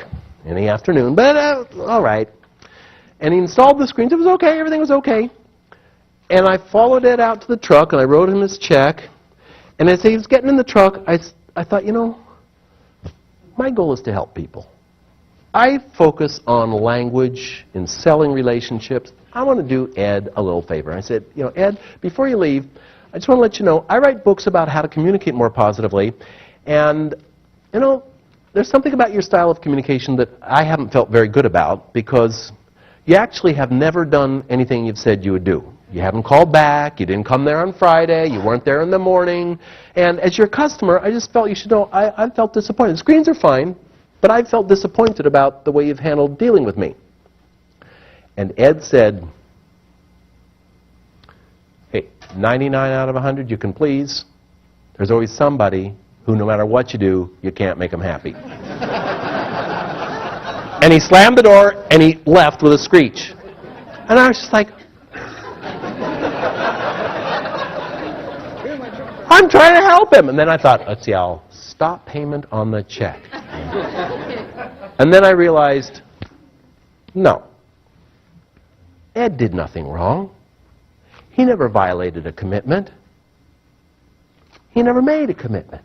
in the afternoon, but all right. And he installed the screens. It was okay. Everything was okay. And I followed Ed out to the truck, and I wrote him his check. And as he was getting in the truck, I thought, my goal is to help people. I focus on language in selling relationships. I want to do Ed a little favor. I said, Ed, before you leave, I just want to let you know, I write books about how to communicate more positively. And, there's something about your style of communication that I haven't felt very good about because you actually have never done anything you've said you would do. You haven't called back, you didn't come there on Friday, you weren't there in the morning. And as your customer, I just felt you should know, I felt disappointed. The screens are fine, but I felt disappointed about the way you've handled dealing with me. And Ed said, hey, 99 out of 100 you can please. There's always somebody who no matter what you do, you can't make them happy. And he slammed the door and he left with a screech. And I was just like, I'm trying to help him. And then I thought, let's see, I'll stop payment on the check. And then I realized, no. Ed did nothing wrong. He never violated a commitment. He never made a commitment.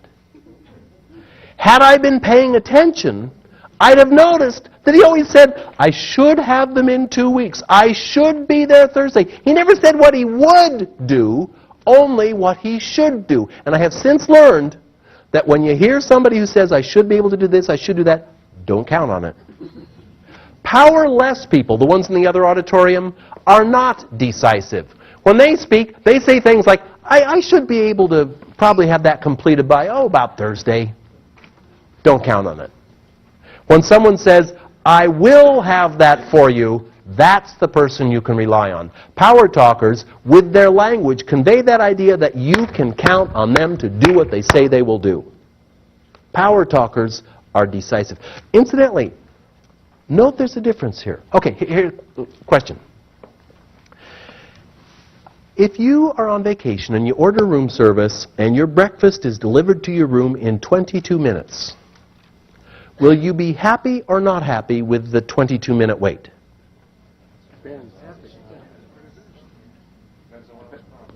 Had I been paying attention, I'd have noticed that he always said, I should have them in 2 weeks. I should be there Thursday. He never said what he would do, only what he should do. And I have since learned that when you hear somebody who says, I should be able to do this, I should do that, don't count on it. Powerless people, the ones in the other auditorium, are not decisive. When they speak, they say things like, I should be able to probably have that completed by, about Thursday. Don't count on it. When someone says, I will have that for you, that's the person you can rely on. Power talkers, with their language, convey that idea that you can count on them to do what they say they will do. Power talkers are decisive. Incidentally, note there's a difference here. Okay, here's a question. If you are on vacation and you order room service and your breakfast is delivered to your room in 22 minutes, will you be happy or not happy with the 22-minute wait?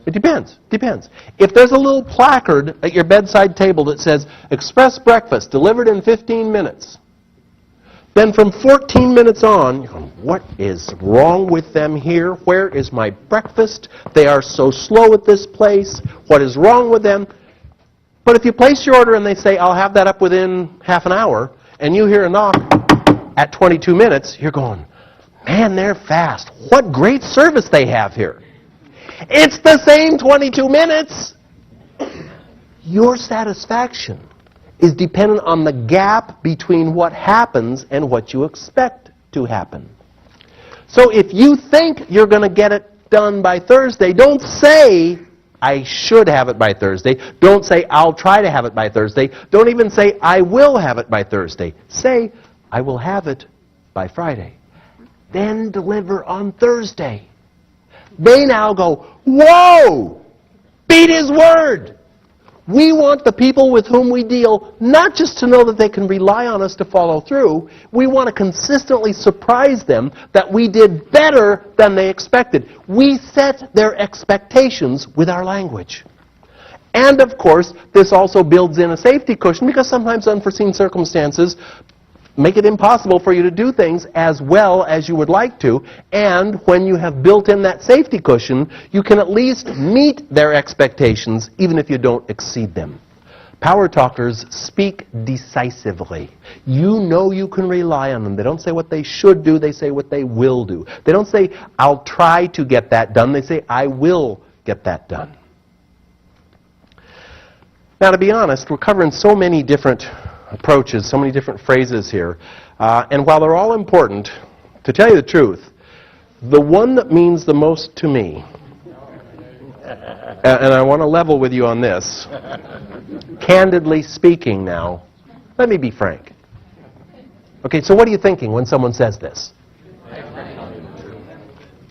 It depends. Depends. If there's a little placard at your bedside table that says, "Express breakfast delivered in 15 minutes," then from 14 minutes on, you're going, what is wrong with them here? Where is my breakfast? They are so slow at this place. What is wrong with them? But if you place your order and they say, "I'll have that up within half an hour," and you hear a knock at 22 minutes, you're going, man, they're fast. What great service they have here. It's the same 22 minutes. Your satisfaction is dependent on the gap between what happens and what you expect to happen. So if you think you're going to get it done by Thursday, don't say, "I should have it by Thursday." Don't say, "I'll try to have it by Thursday." Don't even say, "I will have it by Thursday." Say, "I will have it by Friday." Then deliver on Thursday. They now go, "Whoa! Beat his word!" We want the people with whom we deal not just to know that they can rely on us to follow through. We want to consistently surprise them that we did better than they expected. We set their expectations with our language. And of course, this also builds in a safety cushion because sometimes unforeseen circumstances make it impossible for you to do things as well as you would like to. And when you have built in that safety cushion, you can at least meet their expectations even if you don't exceed them. Power talkers speak decisively. You know you can rely on them. They don't say what they should do, they say what they will do. They don't say, "I'll try to get that done." They say, "I will get that done." Now, to be honest, we're covering so many different approaches, so many different phrases here. And while they're all important, to tell you the truth, the one that means the most to me, and I want to level with you on this, candidly speaking now, let me be frank. Okay, so what are you thinking when someone says this?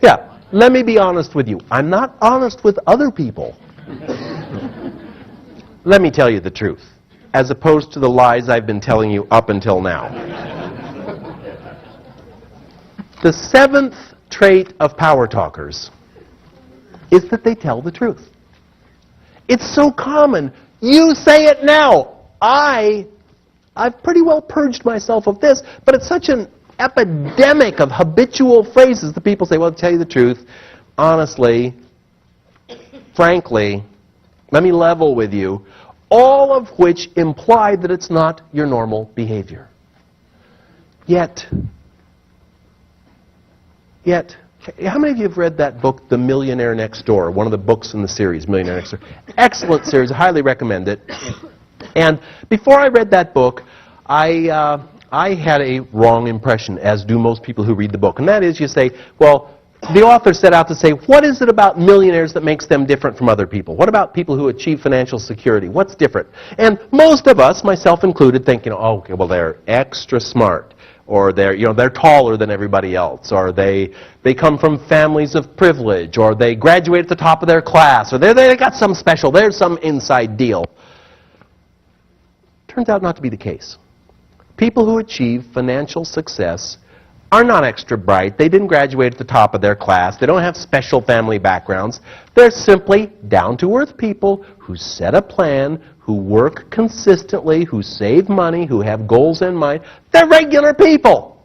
Yeah, let me be honest with you. I'm not honest with other people. Let me tell you the truth, as opposed to the lies I've been telling you up until now. The seventh trait of power talkers is that they tell the truth. It's so common. You say it now. I've pretty well purged myself of this, but it's such an epidemic of habitual phrases that people say, "Well, to tell you the truth, honestly, frankly, let me level with you," all of which imply that it's not your normal behavior. Yet, how many of you have read that book, The Millionaire Next Door, one of the books in the series, Millionaire Next Door? Excellent series. I highly recommend it. And before I read that book, I had a wrong impression, as do most people who read the book. And that is, you say, well, the author set out to say, what is it about millionaires that makes them different from other people? What about people who achieve financial security? What's different? And most of us, myself included, think, oh, okay, well, they're extra smart, or they're taller than everybody else, or they come from families of privilege, or they graduate at the top of their class, or they got some special, there's some inside deal. Turns out not to be the case. People who achieve financial success are not extra bright. They didn't graduate at the top of their class. They don't have special family backgrounds. They're simply down-to-earth people who set a plan, who work consistently, who save money, who have goals in mind. They're regular people.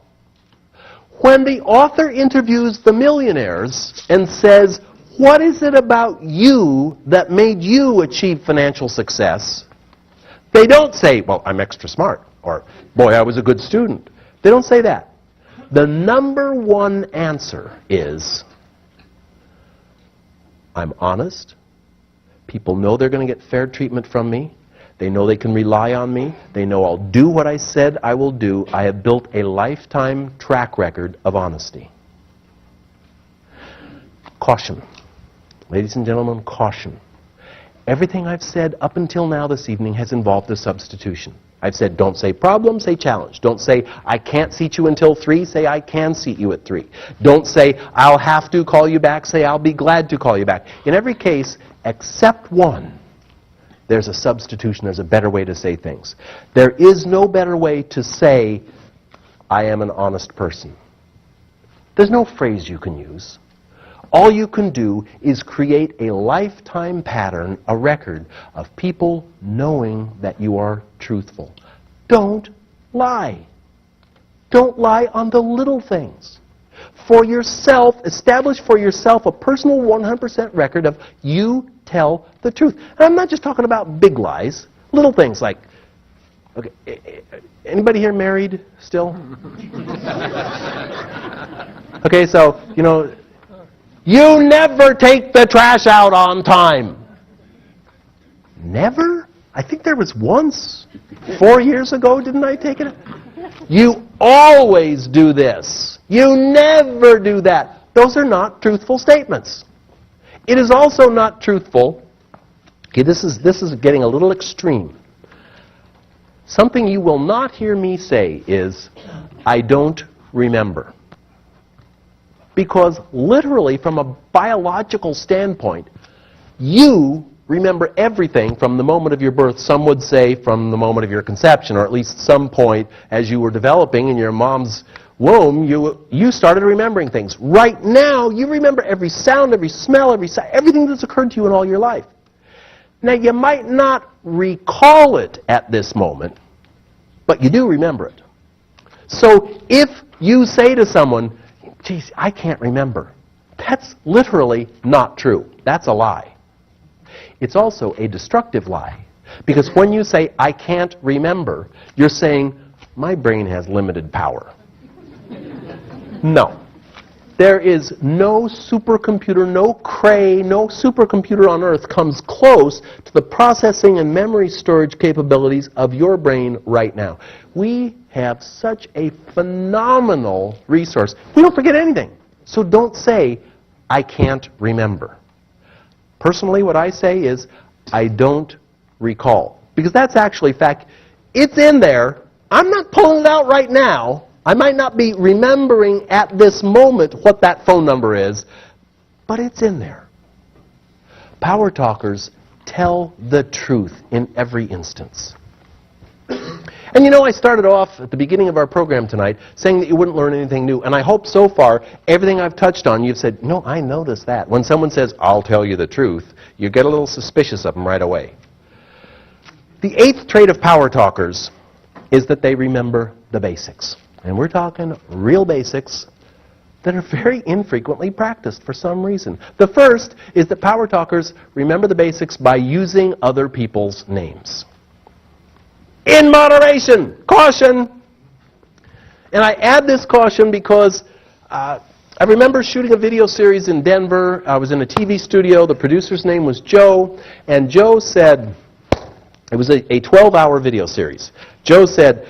When the author interviews the millionaires and says, what is it about you that made you achieve financial success? They don't say, well, I'm extra smart, or boy, I was a good student. They don't say that. The number one answer is, I'm honest. People know they're going to get fair treatment from me. They know they can rely on me. They know I'll do what I said I will do. I have built a lifetime track record of honesty. Caution. Ladies and gentlemen, caution. Everything I've said up until now this evening has involved a substitution. I've said, don't say problem, say challenge. Don't say, I can't seat you until 3, say, I can seat you at 3. Don't say, I'll have to call you back, say, I'll be glad to call you back. In every case, except one, there's a substitution, there's a better way to say things. There is no better way to say, I am an honest person. There's no phrase you can use. All you can do is create a lifetime pattern, a record of people knowing that you are truthful. Don't lie. Don't lie on the little things. For yourself, establish for yourself a personal 100% record of you tell the truth. And I'm not just talking about big lies, little things like, okay, anybody here married still? Okay, so, you never take the trash out on time. Never? I think there was once. 4 years ago, didn't I take it? You always do this. You never do that. Those are not truthful statements. It is also not truthful. Okay, this is getting a little extreme. Something you will not hear me say is, I don't remember. Because literally, from a biological standpoint, you remember everything from the moment of your birth. Some would say from the moment of your conception, or at least some point as you were developing in your mom's womb, you started remembering things. Right now, you remember every sound, every smell, everything that's occurred to you in all your life. Now, you might not recall it at this moment, but you do remember it. So if you say to someone, geez, I can't remember, that's literally not true. That's a lie. It's also a destructive lie. Because when you say, I can't remember, you're saying, my brain has limited power. No. There is no supercomputer, no Cray, no supercomputer on Earth comes close to the processing and memory storage capabilities of your brain right now. We have such a phenomenal resource. We don't forget anything. So don't say, I can't remember. Personally, what I say is, I don't recall. Because that's actually fact. It's in there. I'm not pulling it out right now. I might not be remembering at this moment what that phone number is, but it's in there. Power talkers tell the truth in every instance. And I started off at the beginning of our program tonight saying that you wouldn't learn anything new. And I hope so far, everything I've touched on, you've said, no, I noticed that. When someone says, I'll tell you the truth, you get a little suspicious of them right away. The 8th trait of power talkers is that they remember the basics. And we're talking real basics that are very infrequently practiced for some reason. The first is that power talkers remember the basics by using other people's names. In moderation, caution. And I add this caution because I remember shooting a video series in Denver. I was in a TV studio. The producer's name was Joe. And Joe said, it was a 12-hour video series. Joe said,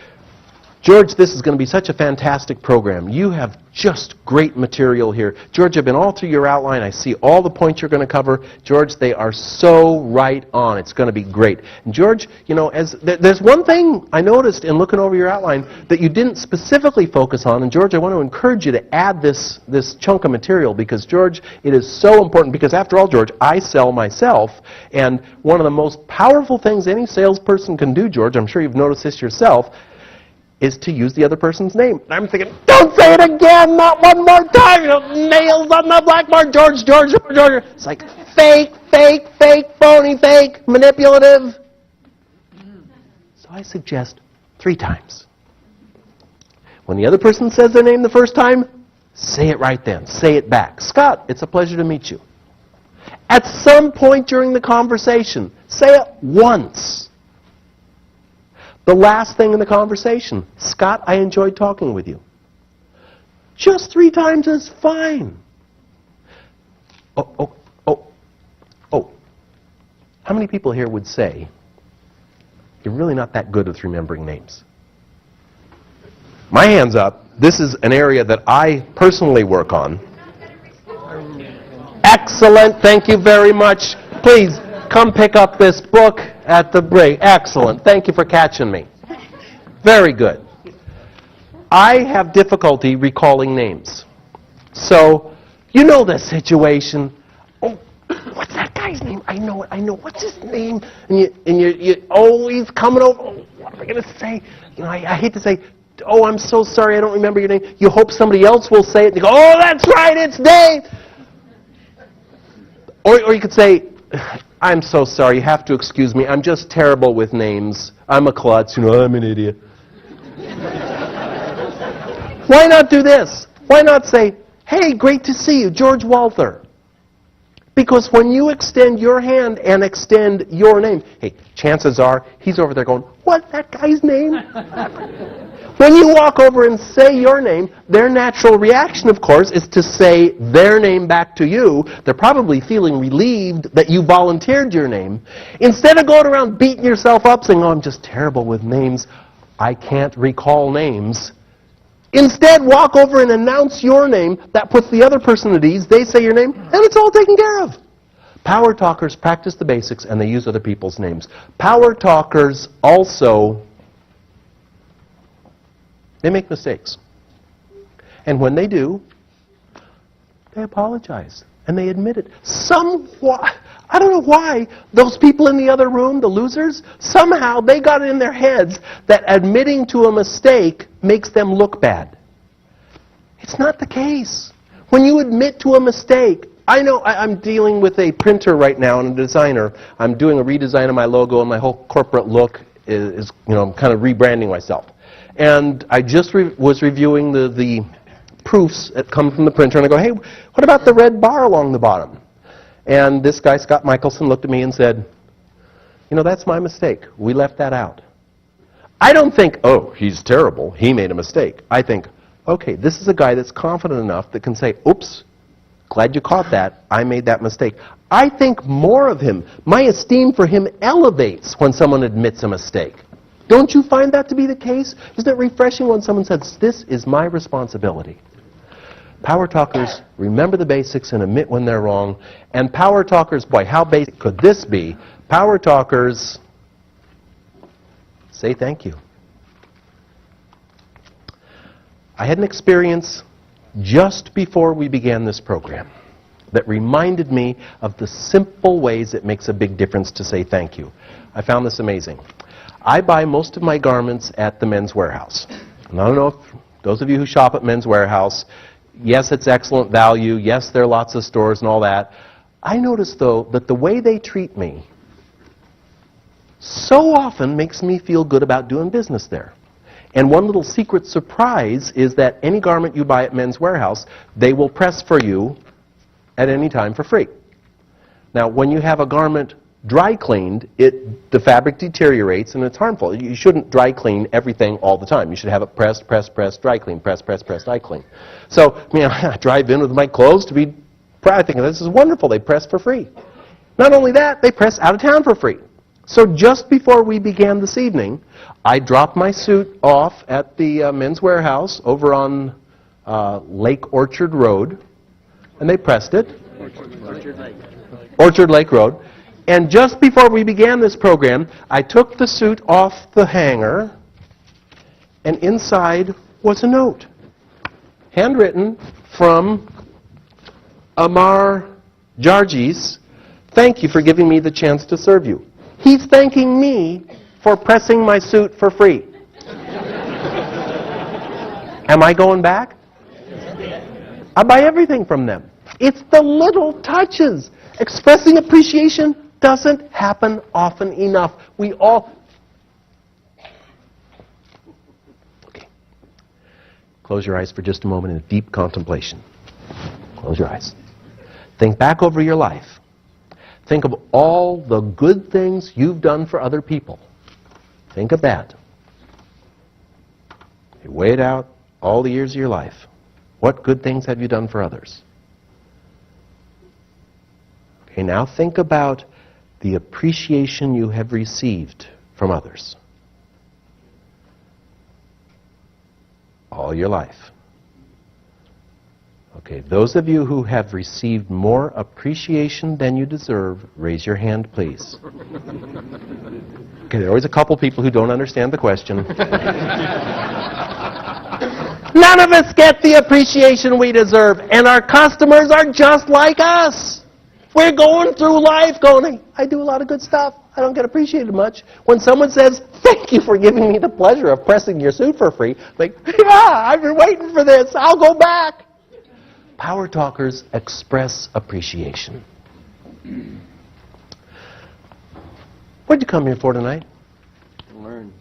George, this is going to be such a fantastic program. You have just great material here. George, I've been all through your outline. I see all the points you're going to cover. George, they are so right on. It's going to be great. And George, there's one thing I noticed in looking over your outline that you didn't specifically focus on. And George, I want to encourage you to add this chunk of material because, George, it is so important. Because after all, George, I sell myself. And one of the most powerful things any salesperson can do, George, I'm sure you've noticed this yourself, is to use the other person's name. And I'm thinking, don't say it again, not one more time. Nails on the blackboard, George. It's like fake, phony, fake, manipulative. So I suggest 3 times. When the other person says their name the first time, say it right then. Say it back. Scott, it's a pleasure to meet you. At some point during the conversation, say it once. The last thing in the conversation, Scott, I enjoyed talking with you. Just 3 times is fine. Oh. How many people here would say, you're really not that good with remembering names? My hand's up. This is an area that I personally work on. Excellent. Thank you very much. Please, come pick up this book at the break. Excellent. Thank you for catching me. Very good. I have difficulty recalling names. So, you know the situation. Oh, what's that guy's name? I know it. What's his name? And you're always coming over. Oh, what am I going to say? You know, I hate to say, oh, I'm so sorry, I don't remember your name. You hope somebody else will say it. And you go, oh, that's right, it's Dave. Or you could say, I'm so sorry, you have to excuse me. I'm just terrible with names. I'm a klutz, I'm an idiot. Why not do this? Why not say, hey, great to see you, George Walther. Because when you extend your hand and extend your name, hey, chances are he's over there going, what's that guy's name? When you walk over and say your name, their natural reaction, of course, is to say their name back to you. They're probably feeling relieved that you volunteered your name. Instead of going around beating yourself up saying, oh, I'm just terrible with names, I can't recall names. Instead, walk over and announce your name. That puts the other person at ease. They say your name, and it's all taken care of. Power talkers practice the basics, and they use other people's names. Power talkers also, they make mistakes. And when they do, they apologize, and they admit it. I don't know why, those people in the other room, the losers, somehow they got it in their heads that admitting to a mistake makes them look bad. It's not the case. When you admit to a mistake, I know I'm dealing with a printer right now and a designer. I'm doing a redesign of my logo, and my whole corporate look is I'm kind of rebranding myself. And I just was reviewing the proofs that come from the printer, and I go, hey, what about the red bar along the bottom? And this guy, Scott Michelson, looked at me and said, that's my mistake. We left that out. I don't think, oh, he's terrible. He made a mistake. I think, okay, this is a guy that's confident enough that can say, oops, glad you caught that. I made that mistake. I think more of him. My esteem for him elevates when someone admits a mistake. Don't you find that to be the case? Isn't it refreshing when someone says, this is my responsibility? Power talkers remember the basics and admit when they're wrong. And power talkers, boy, how basic could this be? Power talkers say thank you. I had an experience just before we began this program that reminded me of the simple ways it makes a big difference to say thank you. I found this amazing. I buy most of my garments at the Men's Warehouse. And I don't know if those of you who shop at Men's Warehouse, yes, it's excellent value. Yes, there are lots of stores and all that. I notice, though, that the way they treat me so often makes me feel good about doing business there. And one little secret surprise is that any garment you buy at Men's Warehouse, they will press for you at any time for free. Now, when you have a garment dry cleaned, the fabric deteriorates and it's harmful. You shouldn't dry clean everything all the time. You should have it press, dry clean, press, dry clean. So, I drive in with my clothes to be proud, thinking this is wonderful. They press for free. Not only that, they press out of town for free. So just before we began this evening, I dropped my suit off at the Men's Warehouse over on Lake Orchard Road, and they pressed it. Orchard Lake Road. And just before we began this program, I took the suit off the hanger, and inside was a note, handwritten from Amar Jargis. Thank you for giving me the chance to serve you. He's thanking me for pressing my suit for free. Am I going back? I buy everything from them. It's the little touches. Expressing appreciation doesn't happen often enough. We all... Okay. Close your eyes for just a moment in deep contemplation. Close your eyes. Think back over your life. Think of all the good things you've done for other people. Think of that. You weigh it out all the years of your life. What good things have you done for others? Okay, now think about the appreciation you have received from others. All your life. Okay, those of you who have received more appreciation than you deserve, raise your hand, please. Okay, there are always a couple people who don't understand the question. None of us get the appreciation we deserve, and our customers are just like us. We're going through life going, hey, I do a lot of good stuff. I don't get appreciated much. When someone says, thank you for giving me the pleasure of pressing your suit for free, like, yeah, I've been waiting for this. I'll go back. Power talkers express appreciation. What'd you come here for tonight? Learn.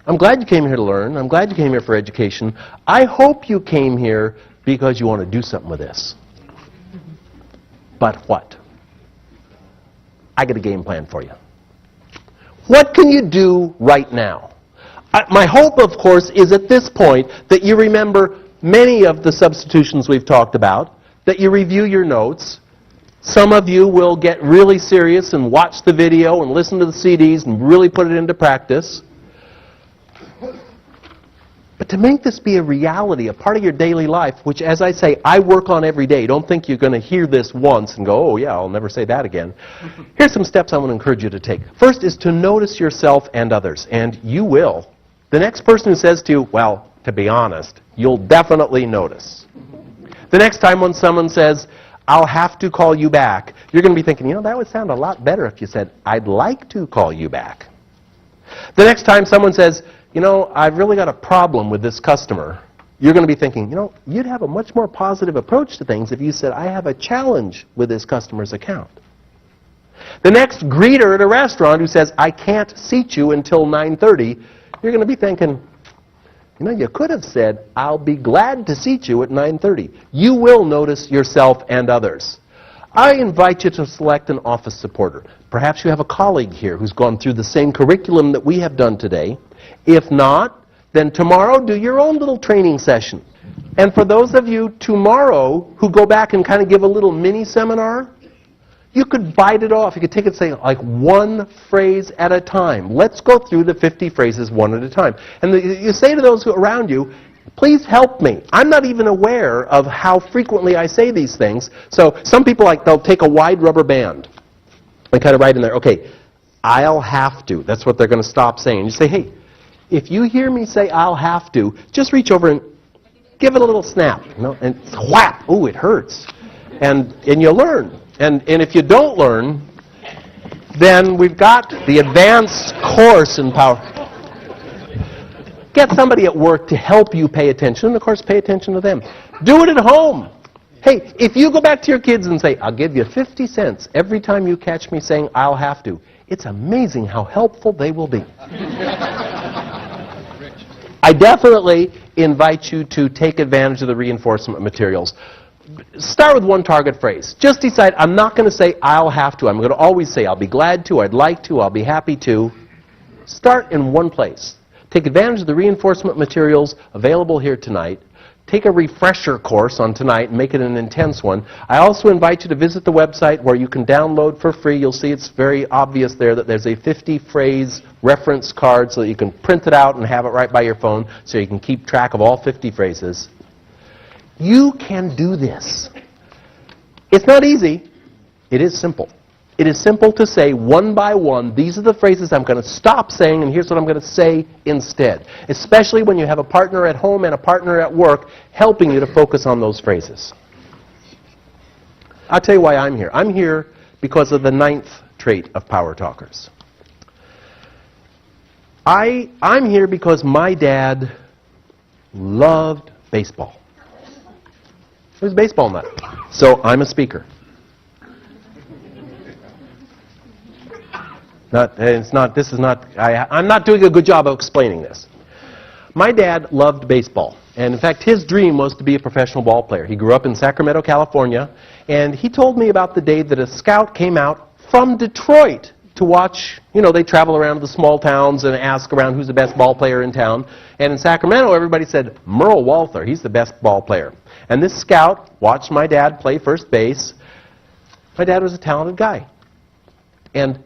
I'm glad you came here to learn. I'm glad you came here for education. I hope you came here because you want to do something with this. But what? I got a game plan for you. What can you do right now? My hope, of course, is at this point that you remember many of the substitutions we've talked about, that you review your notes. Some of you will get really serious and watch the video and listen to the CDs and really put it into practice. But to make this be a reality, a part of your daily life, which, as I say, I work on every day. Don't think you're going to hear this once and go, oh, yeah, I'll never say that again. Here's some steps I want to encourage you to take. First is to notice yourself and others, and you will. The next person who says to you, well, to be honest, you'll definitely notice. The next time when someone says, I'll have to call you back, you're going to be thinking, you know, that would sound a lot better if you said, I'd like to call you back. The next time someone says, you know, I've really got a problem with this customer, you're going to be thinking, you know, you'd have a much more positive approach to things if you said, I have a challenge with this customer's account. The next greeter at a restaurant who says, I can't seat you until 9:30, you're going to be thinking, you know, you could have said, I'll be glad to seat you at 9:30. You will notice yourself and others. I invite you to select an office supporter. Perhaps you have a colleague here who's gone through the same curriculum that we have done today. If not, then tomorrow do your own little training session. And for those of you tomorrow who go back and kind of give a little mini seminar, you could bite it off. You could take it, say, like one phrase at a time. Let's go through the 50 phrases one at a time. And you say to those around you, please help me. I'm not even aware of how frequently I say these things. So some people, they'll take a wide rubber band and kind of write in there, okay, I'll have to. That's what they're going to stop saying. You say, hey, if you hear me say I'll have to, just reach over and give it a little snap. You know, and whap, ooh, it hurts. And you learn. And if you don't learn, then we've got the advanced course in power. Get somebody at work to help you pay attention, and of course pay attention to them. Do it at home. Hey, if you go back to your kids and say, I'll give you 50 cents every time you catch me saying I'll have to, it's amazing how helpful they will be. I definitely invite you to take advantage of the reinforcement materials. Start with one target phrase. Just decide, I'm not going to say I'll have to. I'm going to always say I'll be glad to, I'd like to, I'll be happy to. Start in one place. Take advantage of the reinforcement materials available here tonight. Take a refresher course on tonight and make it an intense one. I also invite you to visit the website where you can download for free. You'll see it's very obvious there that there's a 50-phrase reference card so that you can print it out and have it right by your phone so you can keep track of all 50 phrases. You can do this. It's not easy. It is simple. It is simple to say one by one, these are the phrases I'm going to stop saying, and here's what I'm going to say instead. Especially when you have a partner at home and a partner at work helping you to focus on those phrases. I'll tell you why I'm here. I'm here because of the 9th trait of power talkers. I'm here because my dad loved baseball. He was a baseball nut. So I'm a speaker. I'm not doing a good job of explaining this. My dad loved baseball. And in fact, his dream was to be a professional ball player. He grew up in Sacramento, California. And he told me about the day that a scout came out from Detroit to watch. You know, they travel around the small towns and ask around who's the best ball player in town. And in Sacramento, everybody said, Merle Walther, he's the best ball player. And this scout watched my dad play first base. My dad was a talented guy. And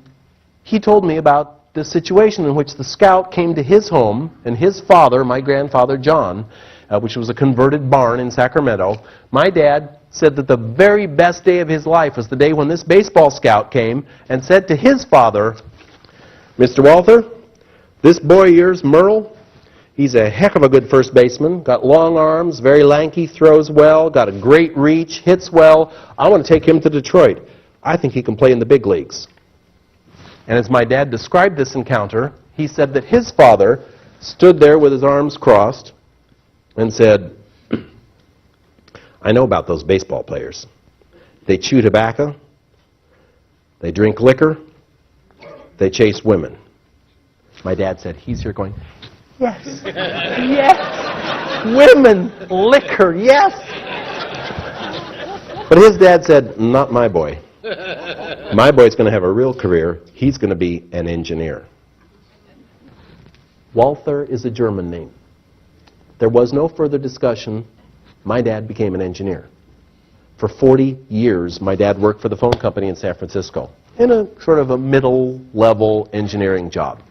he told me about the situation in which the scout came to his home, and his father, my grandfather John, which was a converted barn in Sacramento, my dad said that the very best day of his life was the day when this baseball scout came and said to his father, Mr. Walther, this boy of yours, Merle, he's a heck of a good first baseman. Got long arms, very lanky, throws well, got a great reach, hits well. I want to take him to Detroit. I think he can play in the big leagues. And as my dad described this encounter, he said that his father stood there with his arms crossed and said, I know about those baseball players. They chew tobacco, they drink liquor, they chase women. My dad said, he's here going, yes, yes, women, liquor, yes. But his dad said, not my boy. My boy's going to have a real career. He's going to be an engineer. Walther is a German name. There was no further discussion. My dad became an engineer. For 40 years, my dad worked for the phone company in San Francisco in a sort of a middle-level engineering job.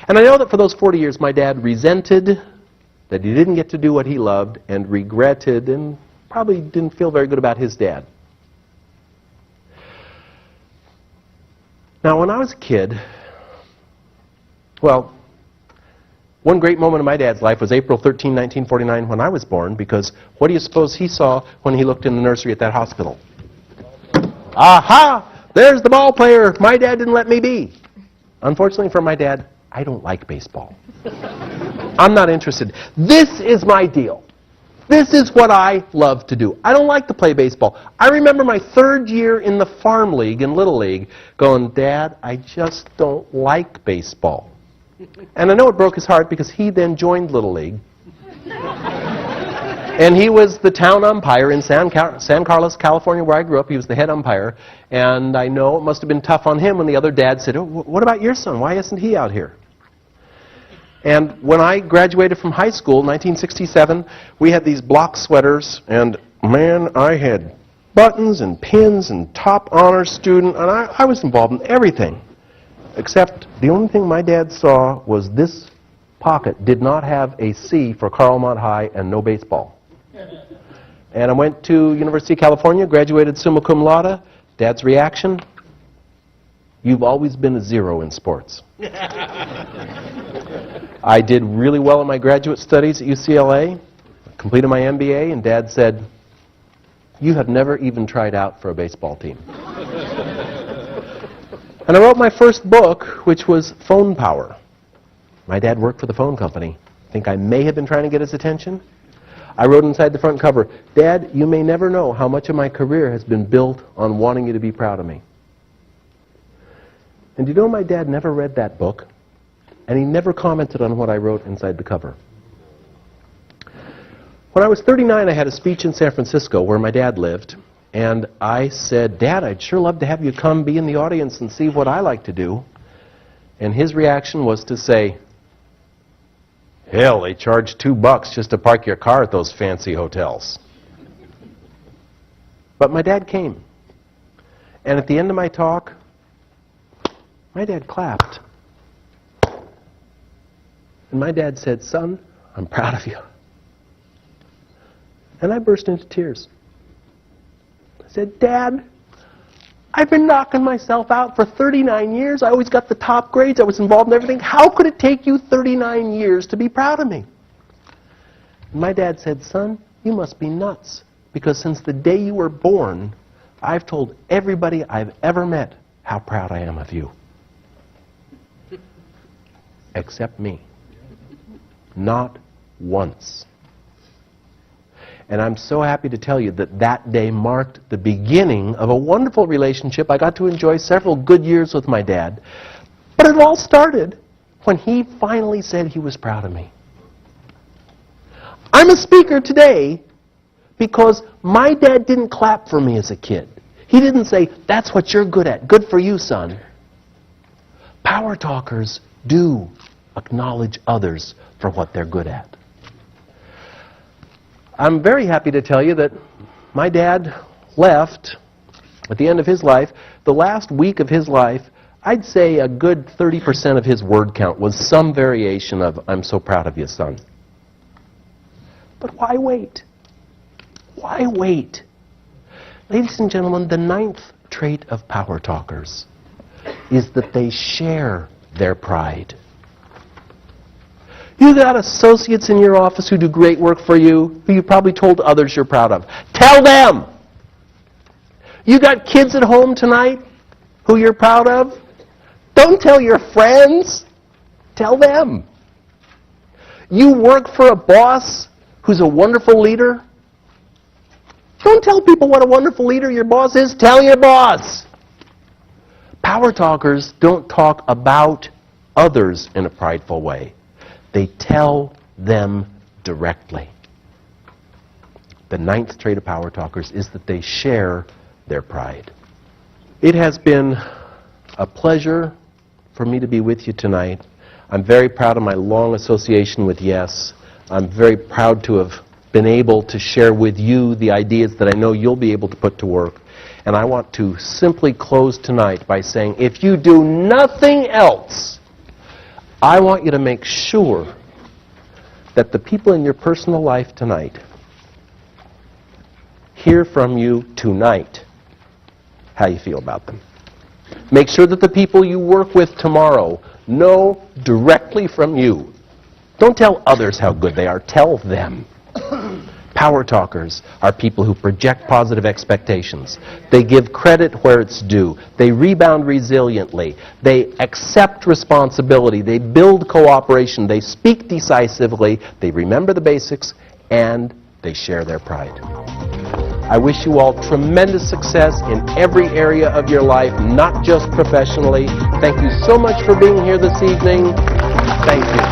And I know that for those 40 years, my dad resented that he didn't get to do what he loved and regretted and probably didn't feel very good about his dad. Now, when I was a kid, well, one great moment in my dad's life was April 13, 1949, when I was born, because what do you suppose he saw when he looked in the nursery at that hospital? Aha! There's the ball player my dad didn't let me be. Unfortunately for my dad, I don't like baseball. I'm not interested. This is my deal. This is what I love to do. I don't like to play baseball. I remember my third year in the farm league, in Little League, going, Dad, I just don't like baseball. And I know it broke his heart because he then joined Little League. And he was the town umpire in San Carlos, California, where I grew up. He was the head umpire. And I know it must have been tough on him when the other dad said, oh, what about your son? Why isn't he out here? And when I graduated from high school, 1967, we had these block sweaters. And, man, I had buttons and pins and top honor student. And I was involved in everything. Except the only thing my dad saw was this pocket did not have a C for Carlmont High and no baseball. And I went to University of California, graduated summa cum laude. Dad's reaction? You've always been a zero in sports. I did really well in my graduate studies at UCLA, completed my MBA, and Dad said, you have never even tried out for a baseball team. And I wrote my first book, which was Phone Power. My dad worked for the phone company. I think I may have been trying to get his attention. I wrote inside the front cover, Dad, you may never know how much of my career has been built on wanting you to be proud of me. And you know my dad never read that book, and he never commented on what I wrote inside the cover. When I was 39, I had a speech in San Francisco where my dad lived. And I said, Dad, I'd sure love to have you come be in the audience and see what I like to do. And his reaction was to say, hell, they charge $2 just to park your car at those fancy hotels. But my dad came. And at the end of my talk, my dad clapped. And my dad said, son, I'm proud of you. And I burst into tears. I said, Dad, I've been knocking myself out for 39 years. I always got the top grades. I was involved in everything. How could it take you 39 years to be proud of me? And my dad said, son, you must be nuts. Because since the day you were born, I've told everybody I've ever met how proud I am of you. Except me. Not once. And I'm so happy to tell you that that day marked the beginning of a wonderful relationship. I got to enjoy several good years with my dad. But it all started when he finally said he was proud of me. I'm a speaker today because my dad didn't clap for me as a kid. He didn't say, that's what you're good at. Good for you, son. Power talkers do acknowledge others for what they're good at. I'm very happy to tell you that my dad left at the end of his life. The last week of his life, I'd say a good 30% of his word count was some variation of, I'm so proud of you, son. But why wait? Why wait? Ladies and gentlemen, the 9th trait of power talkers is that they share their pride. You got associates in your office who do great work for you, who you probably told others you're proud of. Tell them! You got kids at home tonight who you're proud of? Don't tell your friends. Tell them. You work for a boss who's a wonderful leader? Don't tell people what a wonderful leader your boss is. Tell your boss. Power talkers don't talk about others in a prideful way. They tell them directly. The 9th trait of power talkers is that they share their pride. It has been a pleasure for me to be with you tonight. I'm very proud of my long association with Yes. I'm very proud to have been able to share with you the ideas that I know you'll be able to put to work. And I want to simply close tonight by saying, if you do nothing else, I want you to make sure that the people in your personal life tonight hear from you tonight how you feel about them. Make sure that the people you work with tomorrow know directly from you. Don't tell others how good they are. Tell them. Power talkers are people who project positive expectations. They give credit where it's due. They rebound resiliently. They accept responsibility. They build cooperation. They speak decisively. They remember the basics, and they share their pride. I wish you all tremendous success in every area of your life, not just professionally. Thank you so much for being here this evening. Thank you.